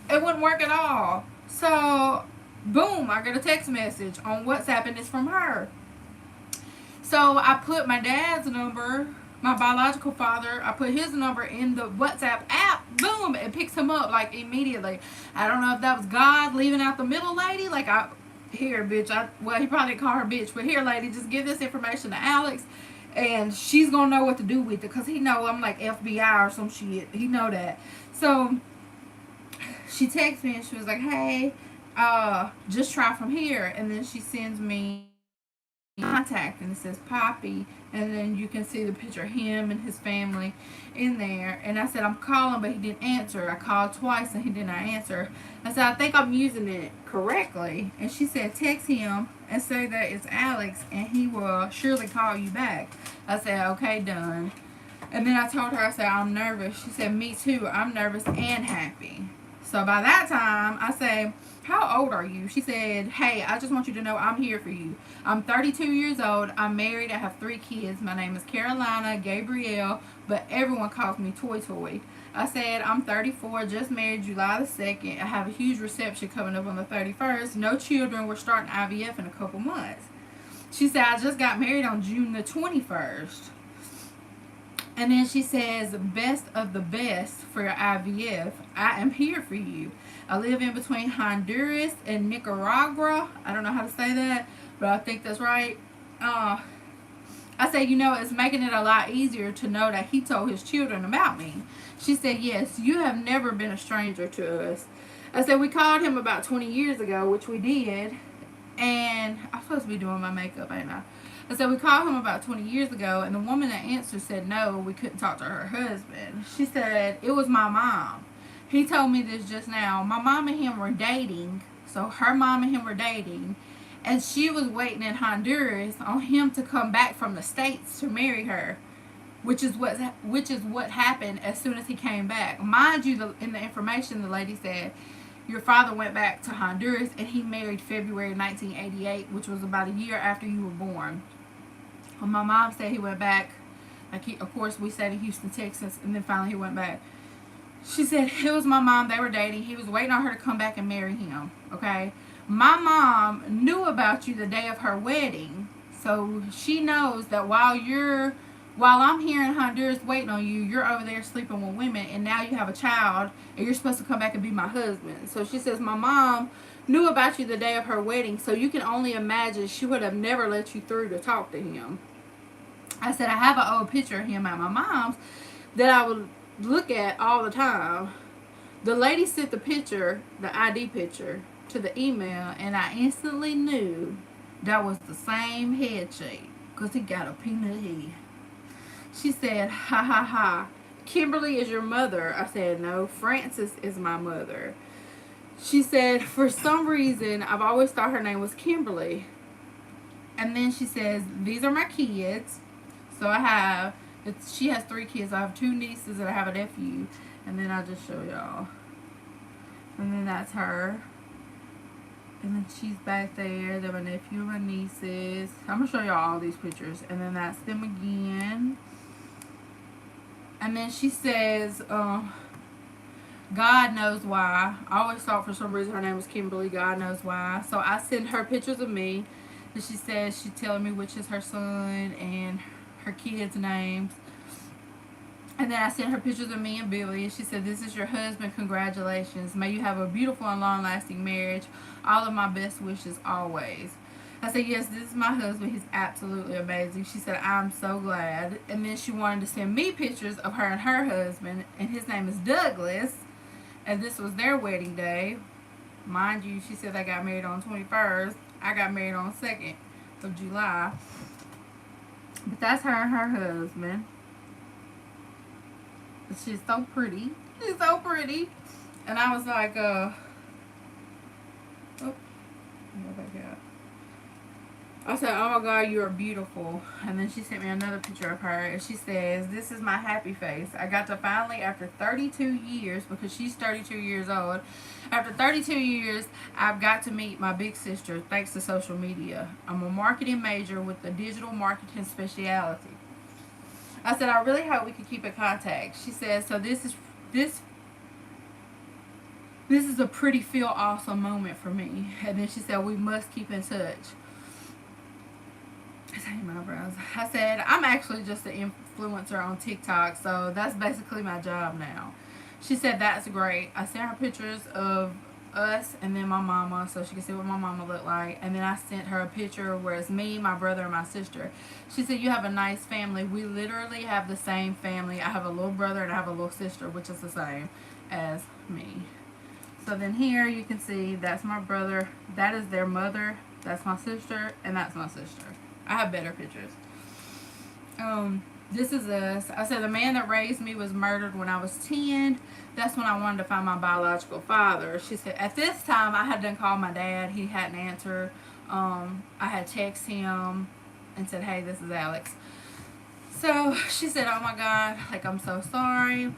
It wouldn't work at all. So, boom, I get a text message on WhatsApp, and it's from her. So, I put my dad's number, my biological father, I put his number in the WhatsApp app. Boom, it picks him up, like, immediately. I don't know if that was God leaving out the middle lady. Like, here, bitch. Well, he probably didn't call her bitch, but here, lady, just give this information to Alex. And she's going to know what to do with it. Because he know I'm like FBI or some shit. He know that. So, she texts me and she was like, hey, just try from here. And then she sends me contact, and it says Poppy, and then you can see the picture of him and his family in there. And I said, I'm calling, but he didn't answer. I called twice and he did not answer. I said, I think I'm using it correctly. And she said, text him and say that it's Alex and he will surely call you back. I said, okay, done. And then I told her, I said, I'm nervous. She said, me too. I'm nervous and happy. So by that time, I said, how old are you? She said, hey, I just want you to know I'm here for you. I'm 32 years old. I'm married. I have 3 kids. My name is Carolina Gabrielle, but everyone calls me Toy Toy. I said, I'm 34, just married July the 2nd. I have a huge reception coming up on the 31st. No children. We're starting IVF in a couple months. She said, I just got married on June the 21st. And then she says, best of the best for your IVF. I am here for you. I live in between Honduras and Nicaragua. I don't know how to say that, but I think that's right. I said, it's making it a lot easier to know that he told his children about me. She said, yes, you have never been a stranger to us. I said, we called him about 20 years ago, which we did. And I'm supposed to be doing my makeup, ain't I? I said, we called him about 20 years ago, and the woman that answered said no, we couldn't talk to her husband. She said, it was my mom. He told me this just now. My mom and him were dating, so her mom and him were dating, and she was waiting in Honduras on him to come back from the States to marry her, which is what happened as soon as he came back. Mind you, in the information, the lady said, your father went back to Honduras, and he married February 1988, which was about a year after you were born. Well, my mom said he went back. Of course, we stayed in Houston, Texas, and then finally he went back. She said it was my mom. They were dating. He was waiting on her to come back and marry him. Okay? My mom knew about you the day of her wedding, so she knows that while I'm here in Honduras waiting on you, you're over there sleeping with women, and now you have a child, and you're supposed to come back and be my husband. So she says, my mom knew about you the day of her wedding, so you can only imagine she would have never let you through to talk to him. I said, I have an old picture of him at my mom's that I would look at all the time. The lady sent the picture, the ID picture, to the email, and I instantly knew that was the same head shape, because he got a peanut head. She said, ha ha ha, Kimberly is your mother. I said, no, Frances is my mother. She said, for some reason, I've always thought her name was Kimberly. And then she says, these are my kids. So she has 3 kids. I have 2 nieces and I have a nephew. And then I'll just show y'all. And then that's her. And then she's back there. They're my nephew and my nieces. I'm going to show y'all all these pictures. And then that's them again. And then she says, God knows why. I always thought for some reason her name was Kimberly. God knows why. So I send her pictures of me. And she says she's telling me which is her son and her kids' names. And then I sent her pictures of me and Billy. And she said, this is your husband. Congratulations. May you have a beautiful and long-lasting marriage. All of my best wishes always. I said, yes, this is my husband. He's absolutely amazing. She said, I'm so glad. And then she wanted to send me pictures of her and her husband. And his name is Douglas. And this was their wedding day. Mind you, she said they got married on 21st. I got married on 2nd of July. But that's her and her husband. She's so pretty. She's so pretty. And I was like, go back out. I said, oh my God, you are beautiful. And then she sent me another picture of her. And she says, this is my happy face. I got to finally, after 32 years, because she's 32 years old, after 32 years, I've got to meet my big sister thanks to social media. I'm a marketing major with a digital marketing specialty. I said, I really hope we can keep in contact. She says, so this is a pretty feel awesome moment for me. And then she said, we must keep in touch. I said, I'm actually just an influencer on TikTok, so that's basically my job now. She said, that's great. I sent her pictures of us and then my mama so she can see what my mama looked like. And then I sent her a picture where it's me, my brother, and my sister. She said, you have a nice family. We literally have the same family. I have a little brother and I have a little sister, which is the same as me. So then here you can see that's my brother. That is their mother. That's my sister. And that's my sister. I have better pictures. This is us. I said the man that raised me was murdered when I was 10. That's when I wanted to find my biological father. She said at this time I had done called my dad. He hadn't answered. I had texted him and said, hey, this is Alex. So she said, oh my God, like, I'm so sorry.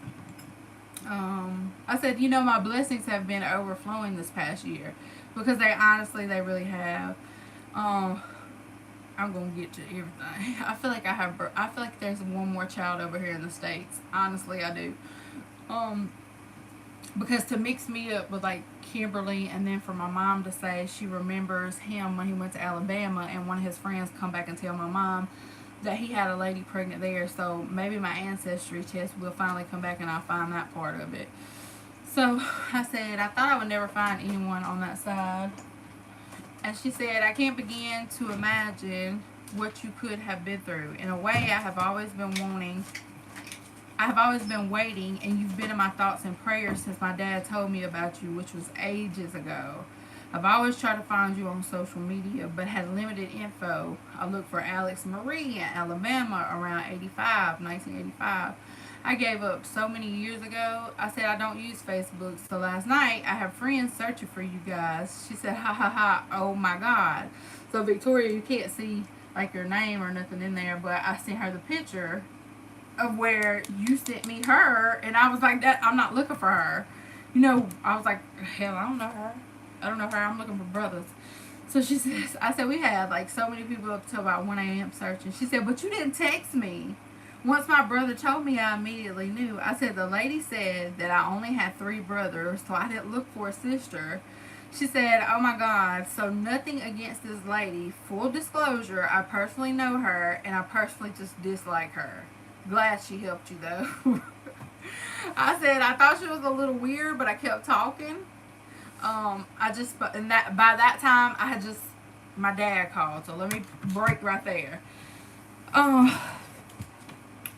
I said, you know, my blessings have been overflowing this past year, because they honestly, they really have. I'm gonna get to everything. I feel like there's one more child over here in the States. Honestly, I do. Because to mix me up with like Kimberly, and then for my mom to say she remembers him when he went to Alabama, and one of his friends come back and tell my mom that he had a lady pregnant there. So maybe my ancestry test will finally come back and I'll find that part of it. So I said, I thought I would never find anyone on that side. And she said, I can't begin to imagine what you could have been through. In a way, I have always been waiting, and you've been in my thoughts and prayers since my dad told me about you, which was ages ago. I've always tried to find you on social media, but had limited info. I looked for Alex Marie in Alabama around 1985. I gave up so many years ago. I said I don't use Facebook, so last night I have friends searching for you guys. She said, ha ha ha, oh my God. So Victoria, you can't see like your name or nothing in there, but I sent her the picture of where you sent me her, and I was like, that I'm not looking for her. You know, I was like, hell, I don't know her. I'm looking for brothers. So she says, I said, we had like so many people up till about 1 a.m. searching. She said, but you didn't text me. Once my brother told me, I immediately knew. I said, the lady said that I only had 3 brothers, so I didn't look for a sister. She said, oh my God, so nothing against this lady. Full disclosure, I personally know her, and I personally just dislike her. Glad she helped you though. I said, I thought she was a little weird, but I kept talking. By that time, my dad called, so let me break right there.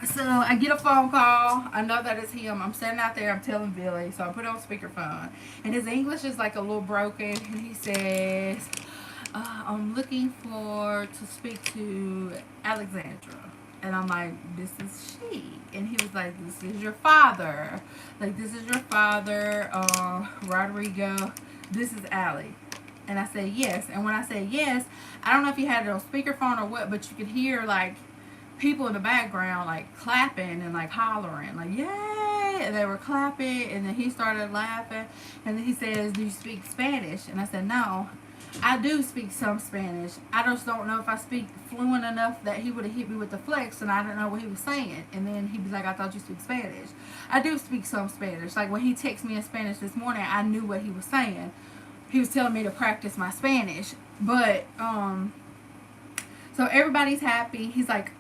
So I get a phone call. I know that it's him. I'm sitting out there. I'm telling Billy. So I put it on speakerphone. And his English is like a little broken. And he says, I'm looking to speak to Alexandra. And I'm like, this is she. And he was like, this is your father. Like, this is your father, Rodrigo. This is Allie. And I said, yes. And when I said yes, I don't know if you had it on speakerphone or what, but you could hear, like, people in the background, like, clapping and, like, hollering. Like, yay! And they were clapping. And then he started laughing. And then he says, do you speak Spanish? And I said, no. I do speak some Spanish. I just don't know if I speak fluent enough that he would have hit me with the flex, and I don't know what he was saying. And then he was like, I thought you speak Spanish. I do speak some Spanish. Like when he texted me in Spanish this morning, I knew what he was saying. He was telling me to practice my Spanish. But, so everybody's happy. He's like,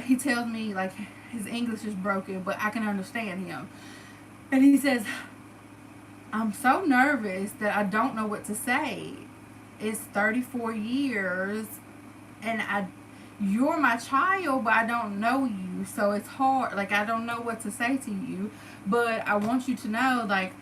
he tells me like his English is broken, but I can understand him. And he says, I'm so nervous that I don't know what to say. It's 34 years, and you're my child, but I don't know you, so it's hard. Like, I don't know what to say to you, but I want you to know, like,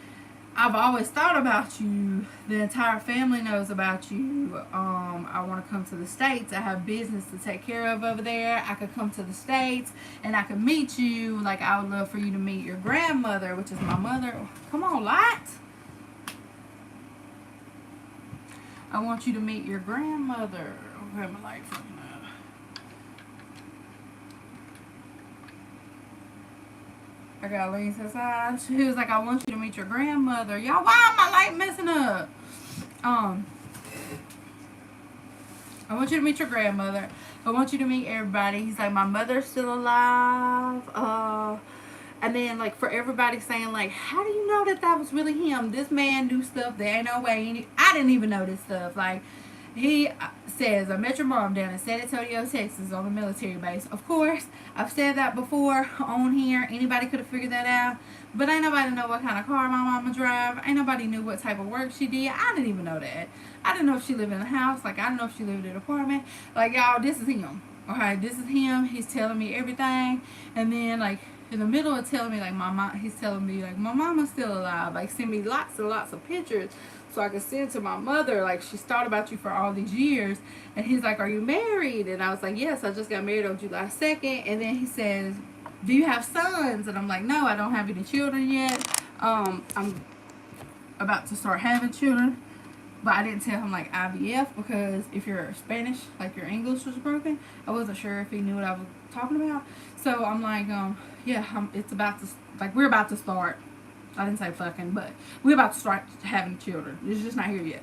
I've always thought about you. The entire family knows about you. I want to come to the States. I have business to take care of over there. I could come to the States, and I could meet you. Like, I would love for you to meet your grandmother, which is my mother. Come on, light. I want you to meet your grandmother. Where my light from? I got Lean's inside. She was like, I want you to meet your grandmother. Y'all, why am my light messing up? I want you to meet your grandmother. I want you to meet everybody. He's like, my mother's still alive. And then, like, for everybody saying, like, how do you know that was really him? This man do stuff. There ain't no way. I didn't even know this stuff. Like, he says, I met your mom down in San Antonio, Texas on the military base. Of course, I've said that before on here. Anybody could have figured that out. But ain't nobody know what kind of car my mama drive. Ain't nobody knew what type of work she did. I didn't even know that. I didn't know if she lived in a house. Like, I didn't know if she lived in an apartment. Like, y'all, this is him. Okay, this is him. He's telling me everything. And then, like, in the middle of telling me like my mom, he's telling me like my mama's still alive. Like send me lots and lots of pictures so I could send to my mother. Like she's thought about you for all these years. And he's like, are you married? And I was like, yes, I just got married on July 2nd. And then he says, do you have sons? And I'm like, no, I don't have any children yet. I'm about to start having children. But I didn't tell him like IVF because if you're Spanish, like your English was broken, I wasn't sure if he knew what I was talking about. So I'm like, yeah, it's about to, like we're about to start. I didn't say fucking, but we're about to start having children. It's just not here yet.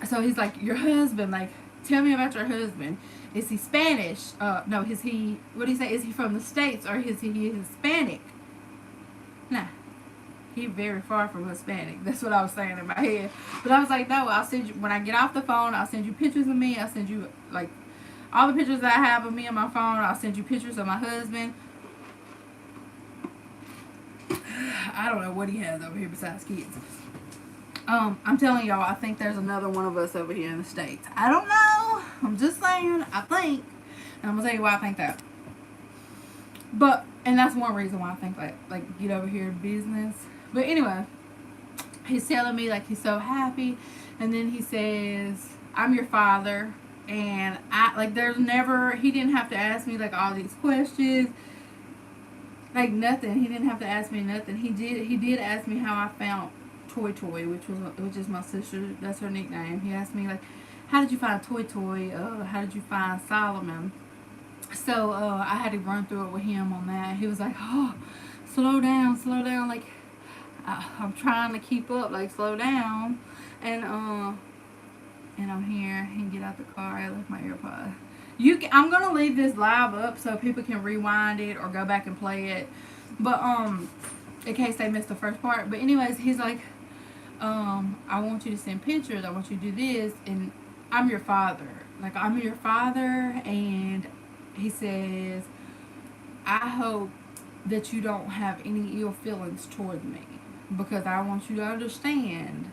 So he's like, your husband, like, tell me about your husband. Is he Spanish? No, is he, what do you say? Is he from the States or is he Hispanic? Nah. He's very far from Hispanic. That's what I was saying in my head. But I was like, no, I'll send you, when I get off the phone, I'll send you pictures of me. I'll send you, like, all the pictures that I have of me on my phone. I'll send you pictures of my husband. I don't know what he has over here besides kids. I'm telling y'all, I think there's another one of us over here in the States. I don't know. I'm just saying, I think. And I'm going to tell you why I think that. But, and that's one reason why I think, like get over here business. But anyway, he's telling me, like, he's so happy. And then he says, I'm your father. And I, like, there's never, he didn't have to ask me, like, all these questions. Like, nothing. He didn't have to ask me nothing. He did ask me how I found Toy, which is my sister. That's her nickname. He asked me, like, how did you find Toy? How did you find Solomon? So, I had to run through it with him on that. He was like, oh, slow down. Like, I'm trying to keep up. Like, slow down. And I'm here. He can get out the car. I left my AirPod. I'm going to leave this live up so people can rewind it or go back and play it. But, in case they missed the first part. But anyways, he's like, I want you to send pictures. I want you to do this. And I'm your father. Like, I'm your father. And he says, I hope that you don't have any ill feelings toward me. Because I want you to understand,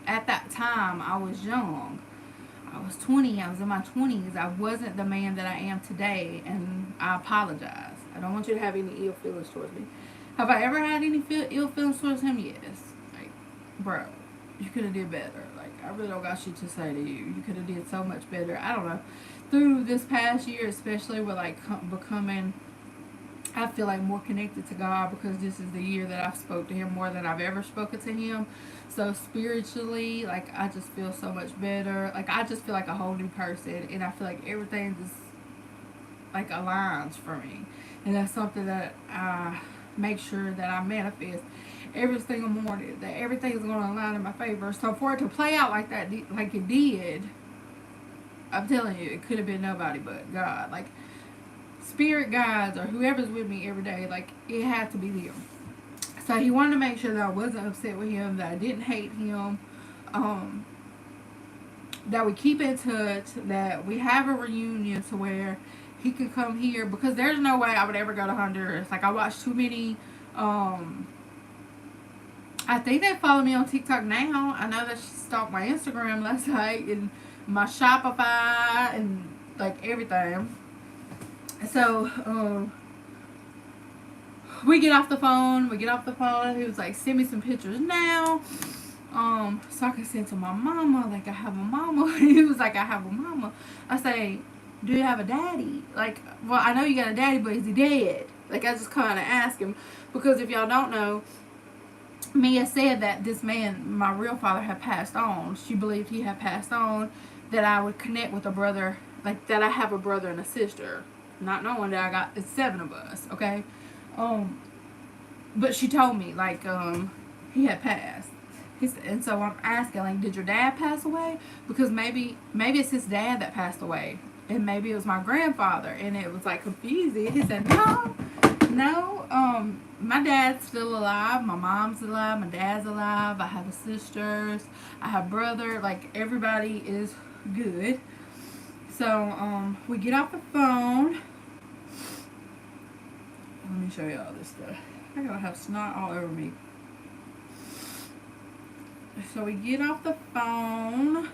at that time, I was young. I was 20. I was in my 20s. I wasn't the man that I am today. And I apologize. I don't want you to have any ill feelings towards me. Have I ever had any ill feelings towards him? Yes. Like, bro, you could have did better. Like, I really don't got shit to say to you. You could have did so much better. I don't know. Through this past year, especially with, like, becoming, I feel like more connected to God because this is the year that I've spoke to him more than I've ever spoken to him. So spiritually, like, I just feel so much better. Like, I just feel like a whole new person. And I feel like everything just, like, aligns for me. And that's something that I make sure that I manifest every single morning. That everything is going to align in my favor. So for it to play out like that, like it did, I'm telling you, it could have been nobody but God. Like, spirit guides or whoever's with me every day, like, it had to be them. So he wanted to make sure that I wasn't upset with him, that I didn't hate him, that we keep in touch, that we have a reunion to where he can come here, because there's no way I would ever go to Honduras. Like, I watched too many, I think they follow me on TikTok now. I know that she stalked my Instagram last night and my Shopify and, like, everything. So, we get off the phone. He was like, send me some pictures now. So I can send to my mama. Like, I have a mama. He was like, I have a mama. I say, do you have a daddy? Like, well, I know you got a daddy, but is he dead? Like, I just kind of ask him. Because if y'all don't know, Mia said that this man, my real father, had passed on. She believed he had passed on. That I would connect with a brother. Like, that I have a brother and a sister. Not knowing that it's 7 of us, okay? But she told me, like, he had passed. And so I'm asking, like, did your dad pass away? Because maybe it's his dad that passed away. And maybe it was my grandfather. And it was, like, confusing. He said, no, my dad's still alive. My mom's alive. My dad's alive. I have sisters. I have brother. Like, everybody is good. So, we get off the phone. Let me show you all this stuff. I gotta have snot all over me. So we get off the phone,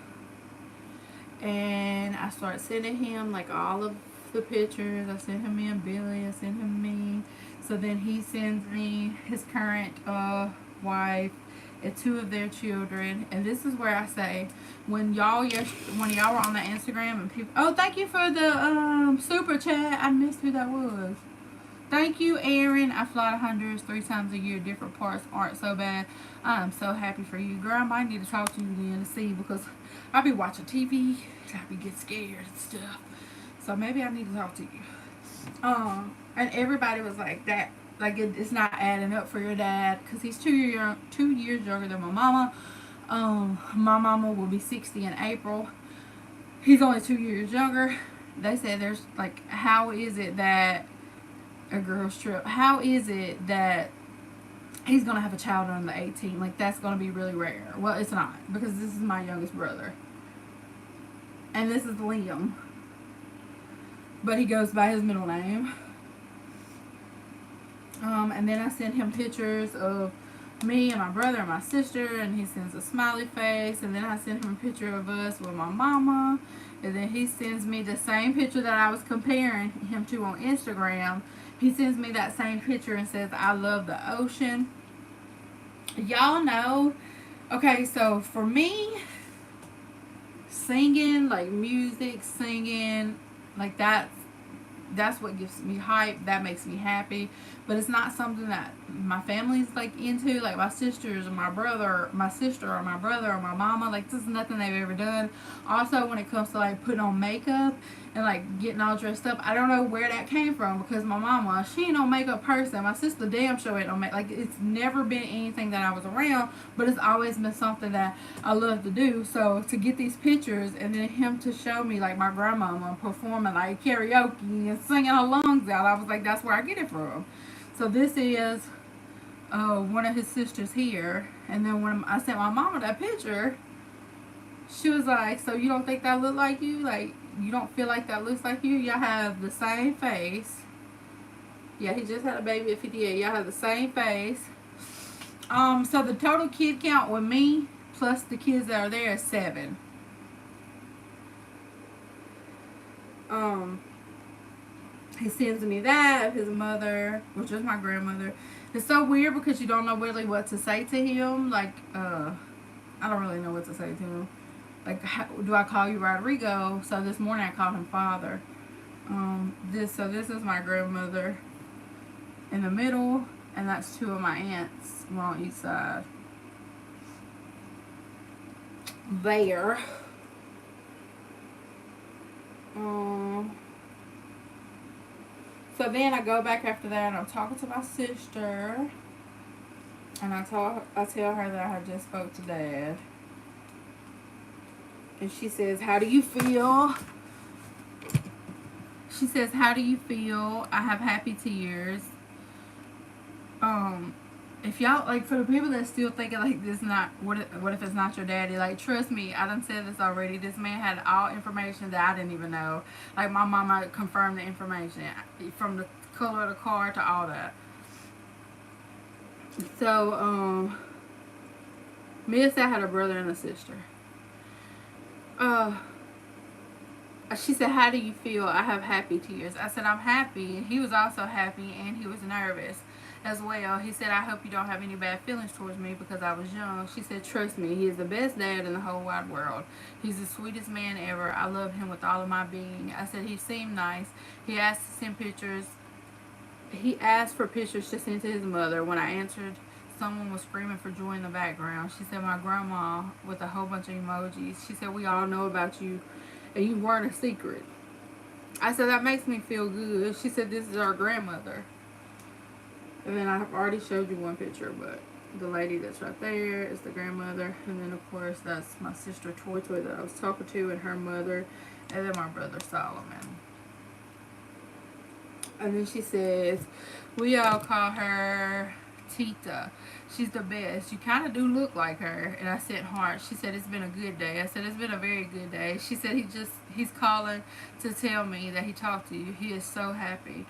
and I start sending him, like, all of the pictures. I sent him me and Billy. I sent him me. So then he sends me his current wife and 2 of their children. And this is where I say, when y'all were on the Instagram and people, oh, thank you for the super chat. I missed who that was. Thank you, Aaron. I fly to Honduras 3 times a year. Different parts aren't so bad. I'm so happy for you, girl. I might need to talk to you then to see, because I'll be watching TV and I'll be getting scared and stuff. So maybe I need to talk to you. And everybody was like that. Like it's not adding up for your dad, because he's 2 years younger than my mama. My mama will be 60 in April. He's only 2 years younger. They said there's like, how is it that a girl's trip? How is it that he's gonna have a child under 18? Like, that's gonna be really rare. Well, it's not, because this is my youngest brother, and this is Liam, but he goes by his middle name. And then I sent him pictures of me and my brother and my sister, and he sends a smiley face. And then I sent him a picture of us with my mama, and then he sends me the same picture that I was comparing him to on Instagram. He sends me that same picture and says, I love the ocean. Y'all know, okay, so for me, singing, like music, singing, like that's what gives me hype. That makes me happy. But it's not something that my family's like into, like my sisters or my brother, my sister or my brother or my mama. Like, this is nothing they've ever done. Also, when it comes to like putting on makeup and like getting all dressed up, I don't know where that came from, because my mama, she ain't no makeup person. My sister damn sure ain't no makeup. Like, it's never been anything that I was around, but it's always been something that I love to do. So to get these pictures and then him to show me like my grandmama performing like karaoke and singing her lungs out, I was like, that's where I get it from. So this is one of his sisters here. And then when I sent my mama that picture, she was like, so you don't think that look like you? Like, you don't feel like that looks like you? Y'all have the same face. Yeah, he just had a baby at 58. Y'all have the same face. So the total kid count with me plus the kids that are there is 7. He sends me that of his mother, which is my grandmother. It's so weird because you don't know really what to say to him. Like, I don't really know what to say to him. Like, how, do I call you Rodrigo? So this morning I called him father. This is my grandmother in the middle, and that's 2 of my aunts, one on each side. There. So then I go back after that, and I'm talking to my sister, and I tell her that I had just spoke to Dad, and she says, "How do you feel?" She says, "How do you feel?" I have happy tears. If y'all, like, for the people that still thinking like this, not what if it's not your daddy? Like, trust me, I done said this already. This man had all information that I didn't even know. Like, my mama confirmed the information from the color of the car to all that. So, Mia said I had a brother and a sister. She said, "How do you feel?" I have happy tears. I said, "I'm happy." He was also happy, and he was nervous as well. He said, "I hope you don't have any bad feelings towards me because I was young." She said, "Trust me, he is the best dad in the whole wide world. He's the sweetest man ever. I love him with all of my being." I said, "He seemed nice." He asked to send pictures. He asked for pictures to send to his mother. When I answered, someone was screaming for joy in the background. She said, "My grandma," with a whole bunch of emojis. She said, "We all know about you, and you weren't a secret." I said, "That makes me feel good." She said, "This is our grandmother." And then I've already showed you one picture, but the lady that's right there is the grandmother. And then, of course, that's my sister Toy that I was talking to, and her mother, and then my brother Solomon. And then she says, "We all call her Tita. She's the best. You kind of do look like her." And I said, "Heart." She said, "It's been a good day." I said, "It's been a very good day." She said, he's calling to tell me that he talked to you. He is so happy."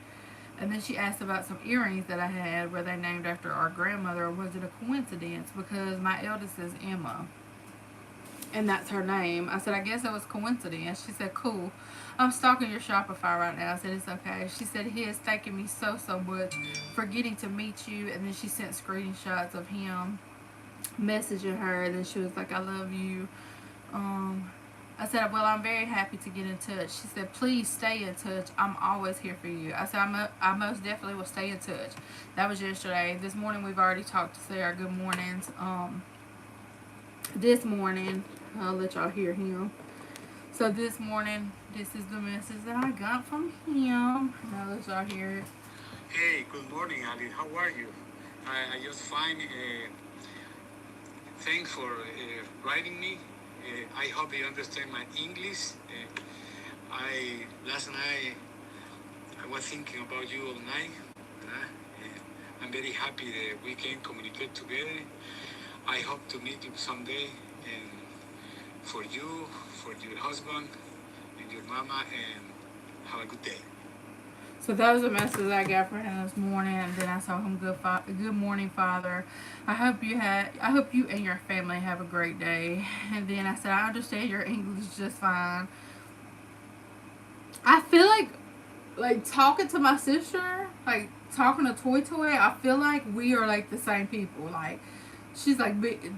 And then she asked about some earrings that I had. Were they named after our grandmother, or was it a coincidence? Because my eldest is Emma. And that's her name. I said, I guess it was coincidence. She said, cool. I'm stalking your Shopify right now. I said, it's okay. She said, he is thanking me so, so much for getting to meet you. And then she sent screenshots of him messaging her. And then she was like, I love you. Um, I said, well, I'm very happy to get in touch. She said, please stay in touch. I'm always here for you. I said, I most definitely will stay in touch. That was yesterday. This morning, we've already talked to say our good mornings. This morning, I'll let y'all hear him. So this morning, this is the message that I got from him. I'll let y'all hear it. Hey, good morning, Ali. How are you? I just fine. Thanks for writing me. I hope you understand my English. I last night I was thinking about you all night. I'm very happy that we can communicate together. I hope to meet you someday, and for you, for your husband, and your mama, and have a good day. So that was a message I got for him this morning, and then I saw him good morning, Father. I hope you and your family have a great day. And then I said, I understand your English just fine. I feel like talking to my sister, like talking to Toy. I feel like we are like the same people. Like she's like,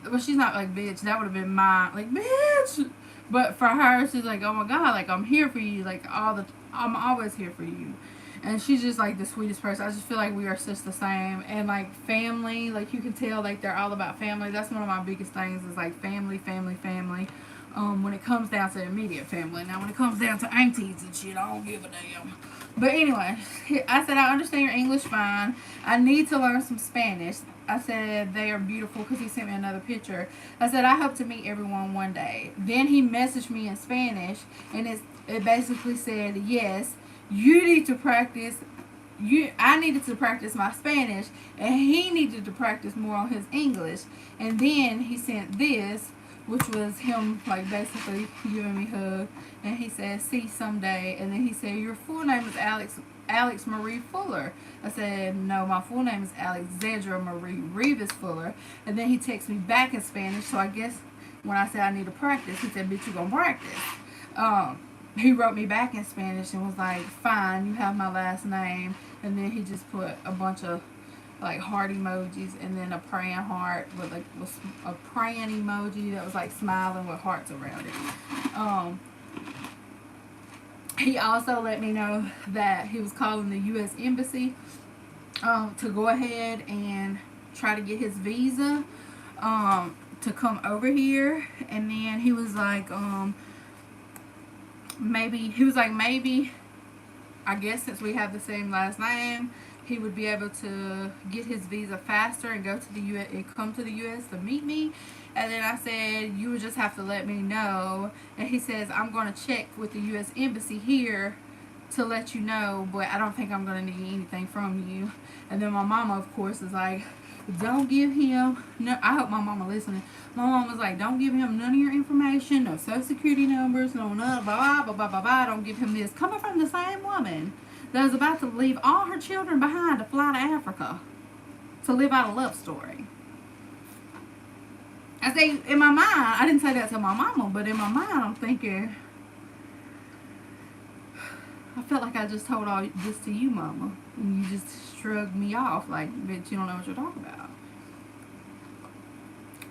well, she's not like bitch. That would have been mine, like bitch. But for her, she's like, oh my god, like I'm here for you, like I'm always here for you. And she's just like the sweetest person. I just feel like we are just the same. And like family, like you can tell, like they're all about family. That's one of my biggest things is like family. When it comes down to immediate family. Now, when it comes down to aunties and shit, I don't give a damn. But anyway, I said, I understand your English fine. I need to learn some Spanish. I said, they are beautiful because he sent me another picture. I said, I hope to meet everyone one day. Then he messaged me in Spanish, and it basically said, yes, you need to practice. I needed to practice my Spanish, and he needed to practice more on his English. And then he sent this, which was him like basically giving me a hug, and he said, see someday. And then he said, your full name is Alex Marie Fuller. I said, no, my full name is Alexandra Marie Rivas Fuller. And then he texted me back in Spanish, so I guess when I said I need to practice, he said, bitch, you gonna practice. He wrote me back in Spanish and was like, fine, you have my last name. And then he just put a bunch of like heart emojis, and then a praying heart with like a praying emoji that was like smiling with hearts around it. He also let me know that he was calling the U.S. Embassy to go ahead and try to get his visa to come over here. And then he was like, maybe I guess since we have the same last name, he would be able to get his visa faster and go to the U.S. and come to the U.S. to meet me. And then I said, you would just have to let me know. And he says, I'm going to check with the U.S. Embassy here to let you know, but I don't think I'm going to need anything from you. And then my mama, of course, is like, don't give him, no, I hope my mama listening. My mom was like, don't give him none of your information, no social security numbers, no none, blah, blah, blah, blah, blah, don't give him this. Coming from the same woman that was about to leave all her children behind to fly to Africa to live out a love story. I say, in my mind, I didn't say that to my mama, but in my mind, I'm thinking, I felt like I just told all this to you, mama, and you just shrugged me off like, bitch, you don't know what you're talking about.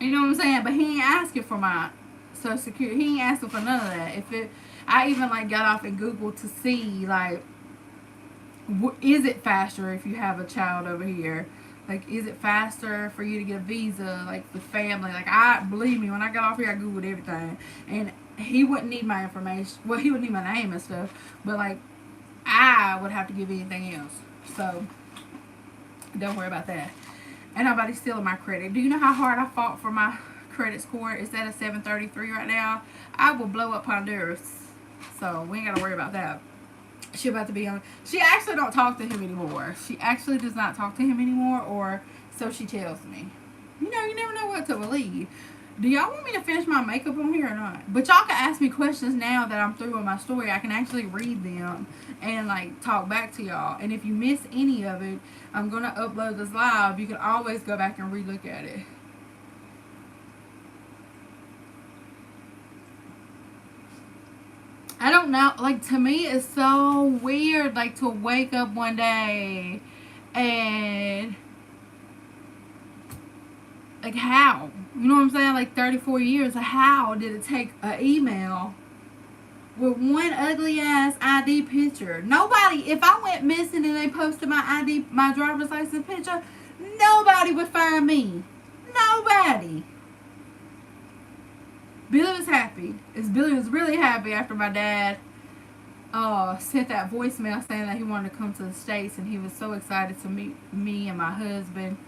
You know what I'm saying? But he ain't asking for my social security. He ain't asking for none of that. I even like got off and Googled to see like, is it faster if you have a child over here? Like, is it faster for you to get a visa, like, the family? Like, believe me, when I got off here, I Googled everything. And he wouldn't need my information. Well, he wouldn't need my name and stuff. But, like, I would have to give anything else. So, don't worry about that. And nobody's stealing my credit. Do you know how hard I fought for my credit score? It's at a 733 right now. I will blow up Honduras. So, we ain't got to worry about that. She about to be on. She actually don't talk to him anymore. She actually does not talk to him anymore, or so she tells me. You know, you never know what to believe. Do y'all want me to finish my makeup on here or not? But y'all can ask me questions now that I'm through with my story. I can actually read them and like talk back to y'all. And if you miss any of it, I'm gonna upload this live. You can always go back and relook at it. don't know. Like, to me, it's so weird, like, to wake up one day and, like, how? You know what I'm saying? Like, 34 years, how did it take an email with one ugly ass ID picture? Nobody, if I went missing and they posted my ID, my driver's license picture, nobody would find me. Nobody. Billy was happy. Billy was really happy after my dad sent that voicemail saying that he wanted to come to the States, and he was so excited to meet me and my husband.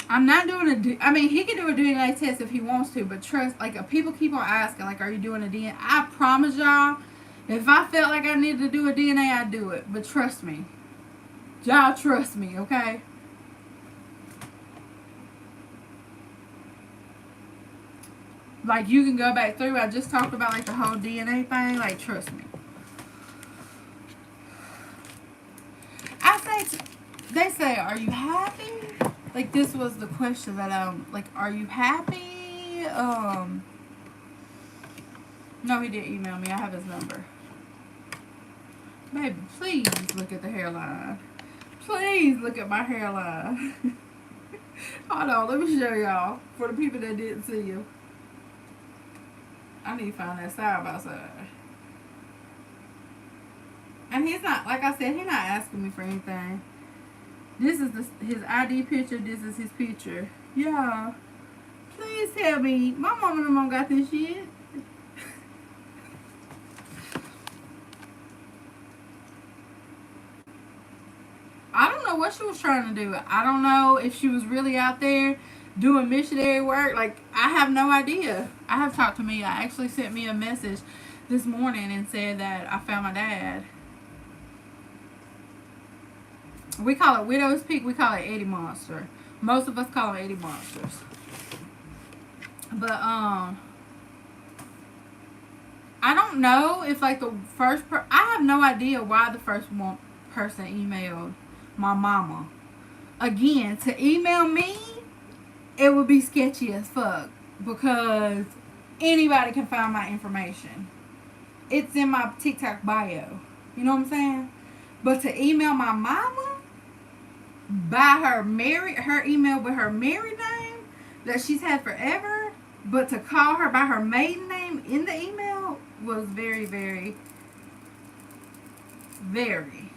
I'm not doing I mean, he can do a DNA test if he wants to, but trust, like, people keep on asking, like, are you doing a DNA? I promise y'all, if I felt like I needed to do a DNA, I'd do it. But trust me. Y'all trust me, okay? Like, you can go back through. I just talked about, like, the whole DNA thing. Like, trust me. They say, are you happy? Like, this was the question that, like, are you happy? No, he did email me. I have his number. Baby, please look at the hairline. Please look at my hairline. Hold on, let me show y'all. For the people that didn't see you. I need to find that side by side. And he's not, like I said, he's not asking me for anything. This is his ID picture. This is his picture. Yeah. Please tell me. My mama and mom got this shit. I don't know what she was trying to do. I don't know if she was really out there doing missionary work. Like, I have no idea. I have talked to Mia. I actually sent me a message this morning and said that I found my dad. We call it Widow's Peak. We call it Eddie Monster. Most of us call them Eddie Monsters. But, I don't know if, like, the first I have no idea why the first person emailed my mama. Again, to email me, it would be sketchy as fuck, because anybody can find my information. It's in my TikTok bio. You know what I'm saying? But to email my mama by her email with her married name that she's had forever, but to call her by her maiden name in the email was very, very, very.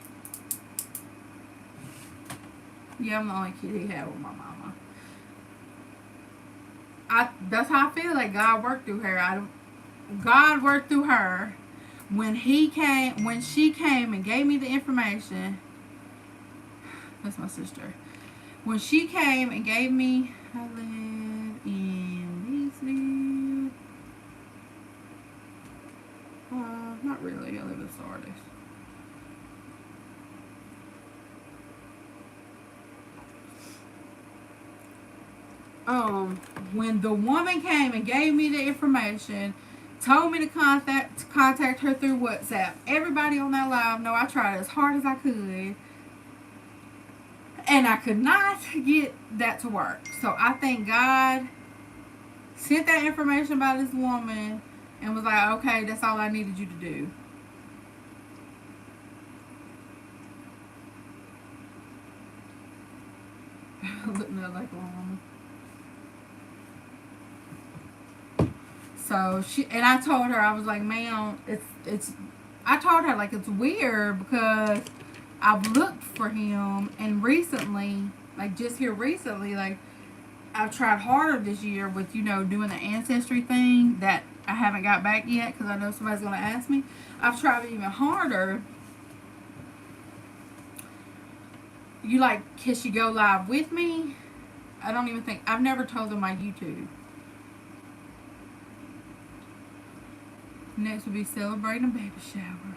Yeah, I'm the only kid he had with my mama. That's how I feel like God worked through her. God worked through her when she came and gave me the information. That's my sister. When she came and gave me, I live in Batesville. Not really. I live in Sardis. When the woman came and gave me the information, told me to contact her through WhatsApp. Everybody on that live know I tried as hard as I could, and I could not get that to work. So I think God sent that information by this woman and was like, okay, that's all I needed you to do. Looking at like a woman. So I told her, I was like, ma'am, I told her, like, it's weird because I've looked for him, and recently, like, just here recently, like, I've tried harder this year with, doing the ancestry thing that I haven't got back yet because I know somebody's going to ask me. I've tried even harder. Can she go live with me? I've never told them my YouTube. Next would be celebrating a baby shower.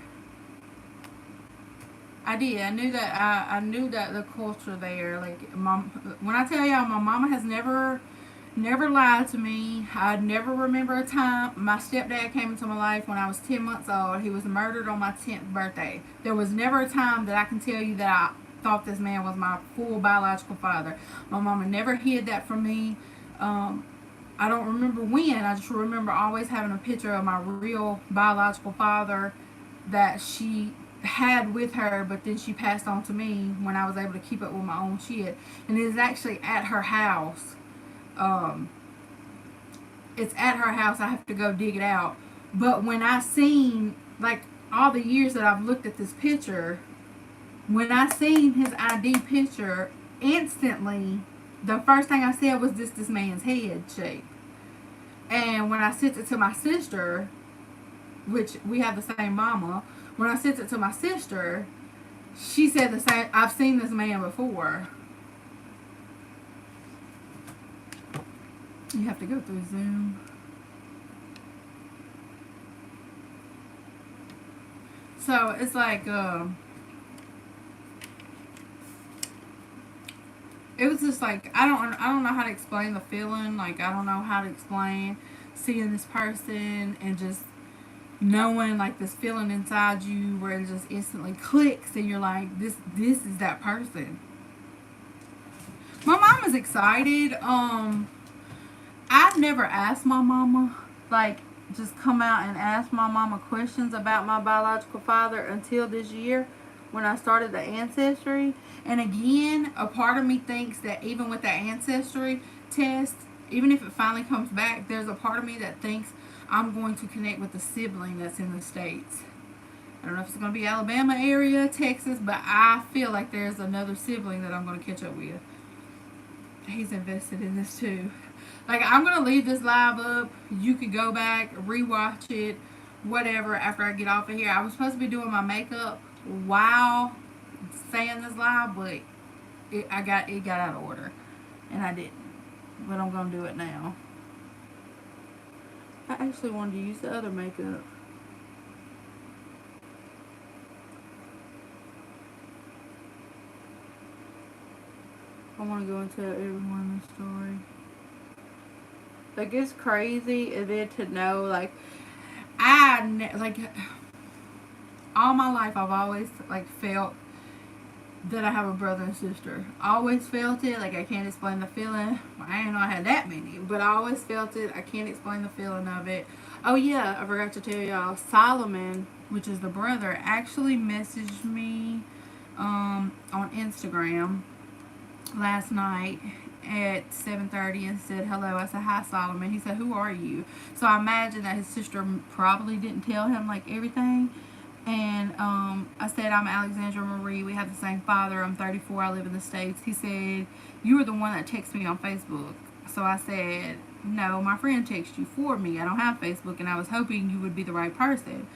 I did. I knew that the culture there, like, when I tell y'all, my mama has never lied to me. I never remember a time. My stepdad came into my life when I was 10 months old. He was murdered on my 10th birthday. There was never a time that I can tell you that I thought this man was my full biological father. My mama never hid that from me. I don't remember when. I just remember always having a picture of my real biological father that she had with her, but then she passed on to me when I was able to keep up with my own shit. And it is actually at her house. Um, it's at her house. I have to go dig it out. But when I seen, like, all the years that I've looked at this picture, when I seen his ID picture, instantly, the first thing I said was this man's head shape. And when I sent it to my sister, which we have the same mama, when I sent it to my sister, she said the same. I've seen this man before. You have to go through Zoom. So it's like, it was just like, I don't know how to explain the feeling. Like, I don't know how to explain seeing this person and just knowing, like, this feeling inside you where it just instantly clicks and you're like, this is that person. My mom is excited. I've never asked my mama, like, just come out and ask my mama questions about my biological father until this year when I started the ancestry. And again, a part of me thinks that even with that ancestry test, even if it finally comes back, there's a part of me that thinks I'm going to connect with a sibling that's in the States. I don't know if it's going to be Alabama area, Texas, but I feel like there's another sibling that I'm going to catch up with. He's invested in this too. Like, I'm going to leave this live up. You can go back, rewatch it, whatever, after I get off of here. I was supposed to be doing my makeup while saying this live, but it got out of order. And I didn't. But I'm going to do it now. I actually wanted to use the other makeup. I want to go and tell everyone the story. Like, it's crazy, and then to know, like, all my life I've always, like, felt that I have a brother and sister. I always felt it. Like, I can't explain the feeling. I didn't know I had that many, but I always felt it. I can't explain the feeling of it. Oh yeah, I forgot to tell y'all, Solomon, which is the brother, actually messaged me on Instagram last night at 7:30 and said hello. I said, hi Solomon. He said, who are you? So I imagine that his sister probably didn't tell him, like, everything. And I said, I'm Alexandra Marie. We have the same father. I'm 34. I live in the States. He said, you were the one that texted me on Facebook. So I said, no, my friend texted you for me. I don't have Facebook, and I was hoping you would be the right person.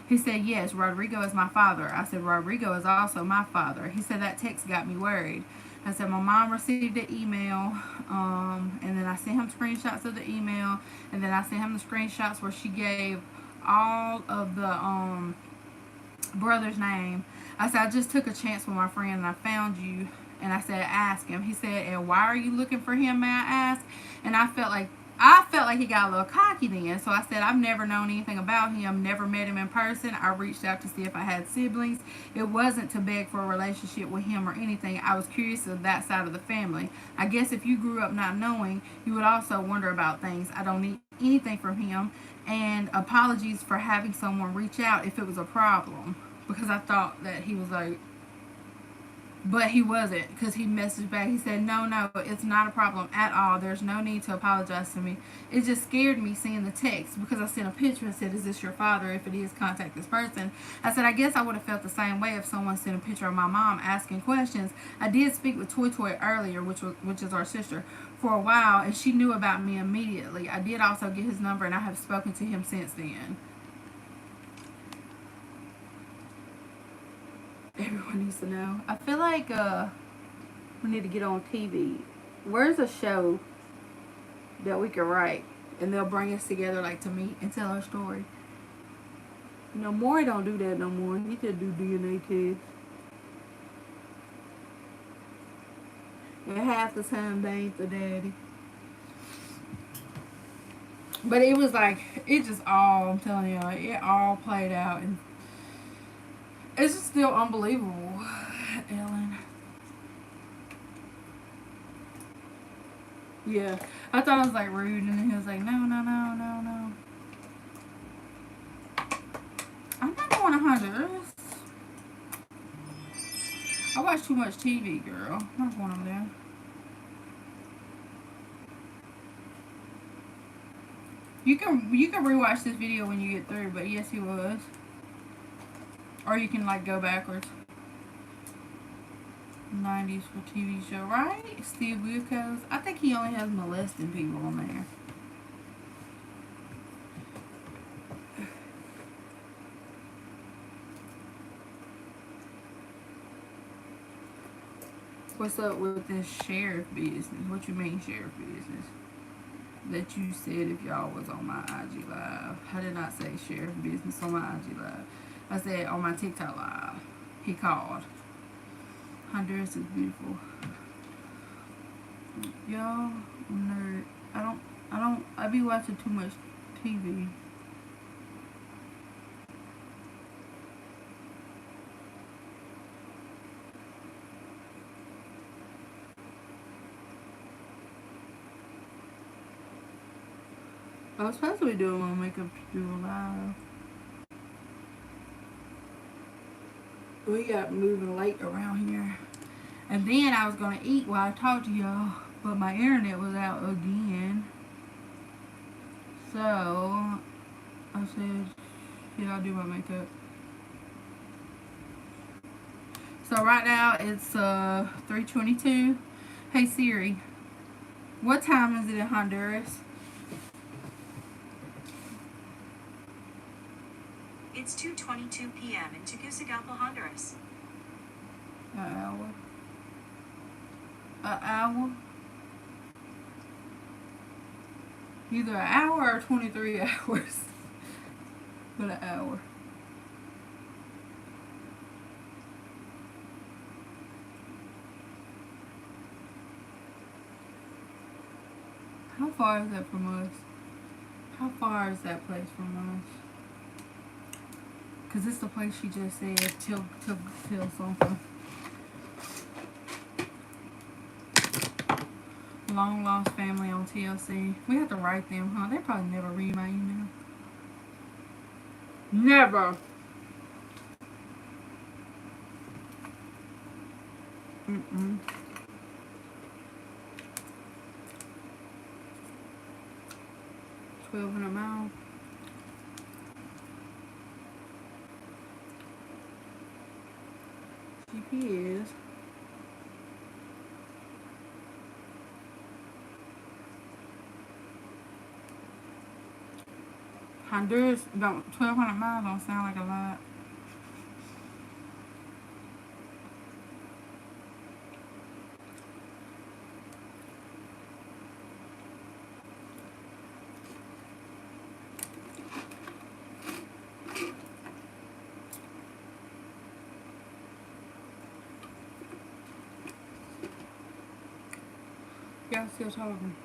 He said, yes, Rodrigo is my father. I said, Rodrigo is also my father. He said, that text got me worried. I said, my mom received the email, and then I sent him screenshots of the email, and then I sent him the screenshots where she gave all of the brother's name. I said, I just took a chance with my friend, and I found you, and I said, ask him. He said, and why are you looking for him, may I ask? And I felt like he got a little cocky then. So I said, I've never known anything about him, never met him in person. I reached out to see if I had siblings. It wasn't to beg for a relationship with him or anything. I was curious of that side of the family. I guess if you grew up not knowing, you would also wonder about things. I don't need anything from him. And apologies for having someone reach out if it was a problem. Because I thought that he was like, but he wasn't, because he messaged back. He said, no, it's not a problem at all. There's no need to apologize to me. It just scared me seeing the text, because I sent a picture and said, is this your father? If it is, contact this person. I said, I guess I would have felt the same way if someone sent a picture of my mom asking questions. I did speak with Toy Toy earlier, which is our sister, for a while, and she knew about me immediately. I did also get his number, and I have spoken to him since then. Everyone needs to know. I feel like we need to get on TV. Where's a show that we can write and they'll bring us together, like, to meet and tell our story? You know, Maury don't do that no more. He just do DNA tests. And half the time they ain't the daddy. But it was like, it just all, I'm telling you, it all played out, and it's just still unbelievable, Ellen. Yeah. I thought I was like rude, and then he was like, no, no, no, no, no. I'm not going to Honduras. I watch too much TV, girl. I'm not going over there. You can rewatch this video when you get through, but yes, he was. Or you can like go backwards. 90s for TV show, right? Steve Wilkos. I think he only has molesting people on there. What's up with this sheriff business? What you mean sheriff business? That you said if y'all was on my IG live. I did not say sheriff business on my IG live. I said on my TikTok live. He called. Honduras is beautiful. Y'all, I'm nerd. I be watching too much TV. I was supposed to be doing my makeup to do live. We got moving late around here. And then I was going to eat while I talked to y'all, but my internet was out again. So, I said, should I do my makeup? So right now it's 3:22. Hey Siri, what time is it in Honduras? It's 2:22 p.m. in Tegucigalpa, Honduras. An hour. An hour? Either an hour or 23 hours. But an hour. How far is that from us? How far is that place from us? Because it's the place she just said till something. Long lost family on TLC. We have to write them, huh? They probably never read my email. Never. Mm-mm. $1,200 GPS. Honduras, about 1,200 miles don't sound like a lot. Y'all still talking?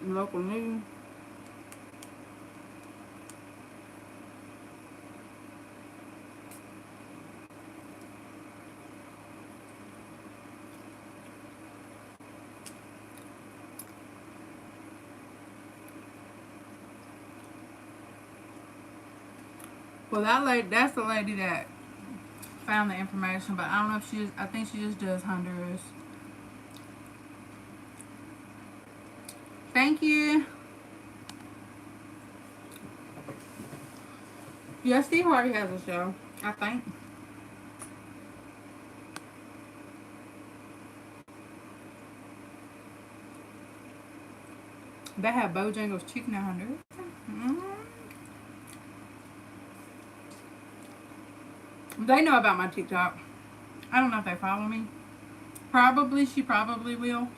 Local news. Well, that lady, that's the lady that found the information, but I don't know if I think she just does Honduras. Thank you. Yeah, Steve Harvey has a show, I think. They have Bojangles Chicken in Honduras. They know about my TikTok. I don't know if they follow me. Probably, she probably will.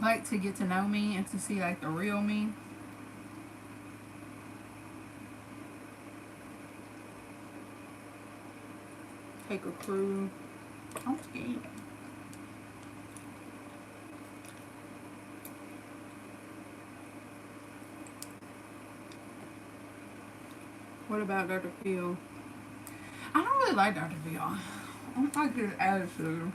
Like to get to know me and to see like the real me. Take a cruise. I'm scared. What about Dr. Phil? I don't really like Dr. Phil. I don't like his attitude.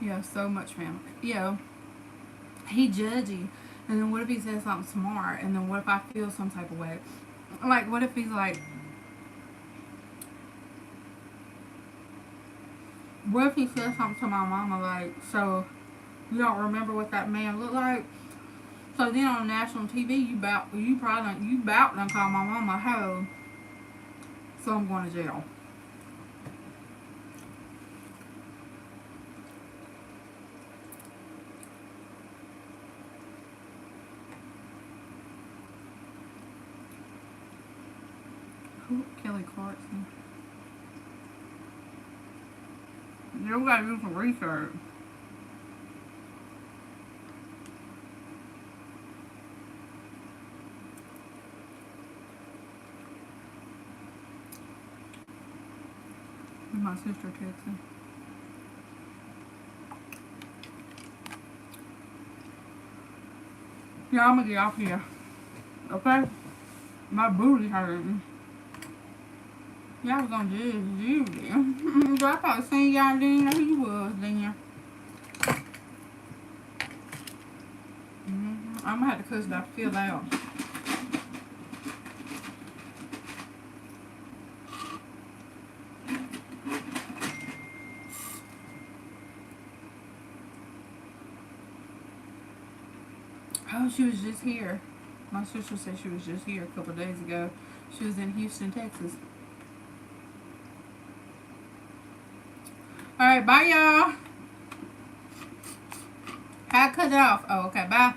Yeah, so much family. Yeah, he judgy. And then what if he says something smart? And then what if I feel some type of way? Like, what if he's like, what if he says something to my mama like, so you don't remember what that man looked like? So then on national TV, you probably you about done call my mama a hoe. So I'm going to jail. Who? Kelly Clarkson. You gotta do some research. My sister texting. Yeah, I'm gonna get off here. Okay? My booty hurting. Y'all was gonna judge you then. But I probably seen y'all didn't know who you was then. I'm gonna have to cuss Dr. Phil out. Oh, she was just here. My sister said she was just here a couple of days ago. She was in Houston, Texas. Alright, bye y'all. How cut it off? Oh, okay, bye.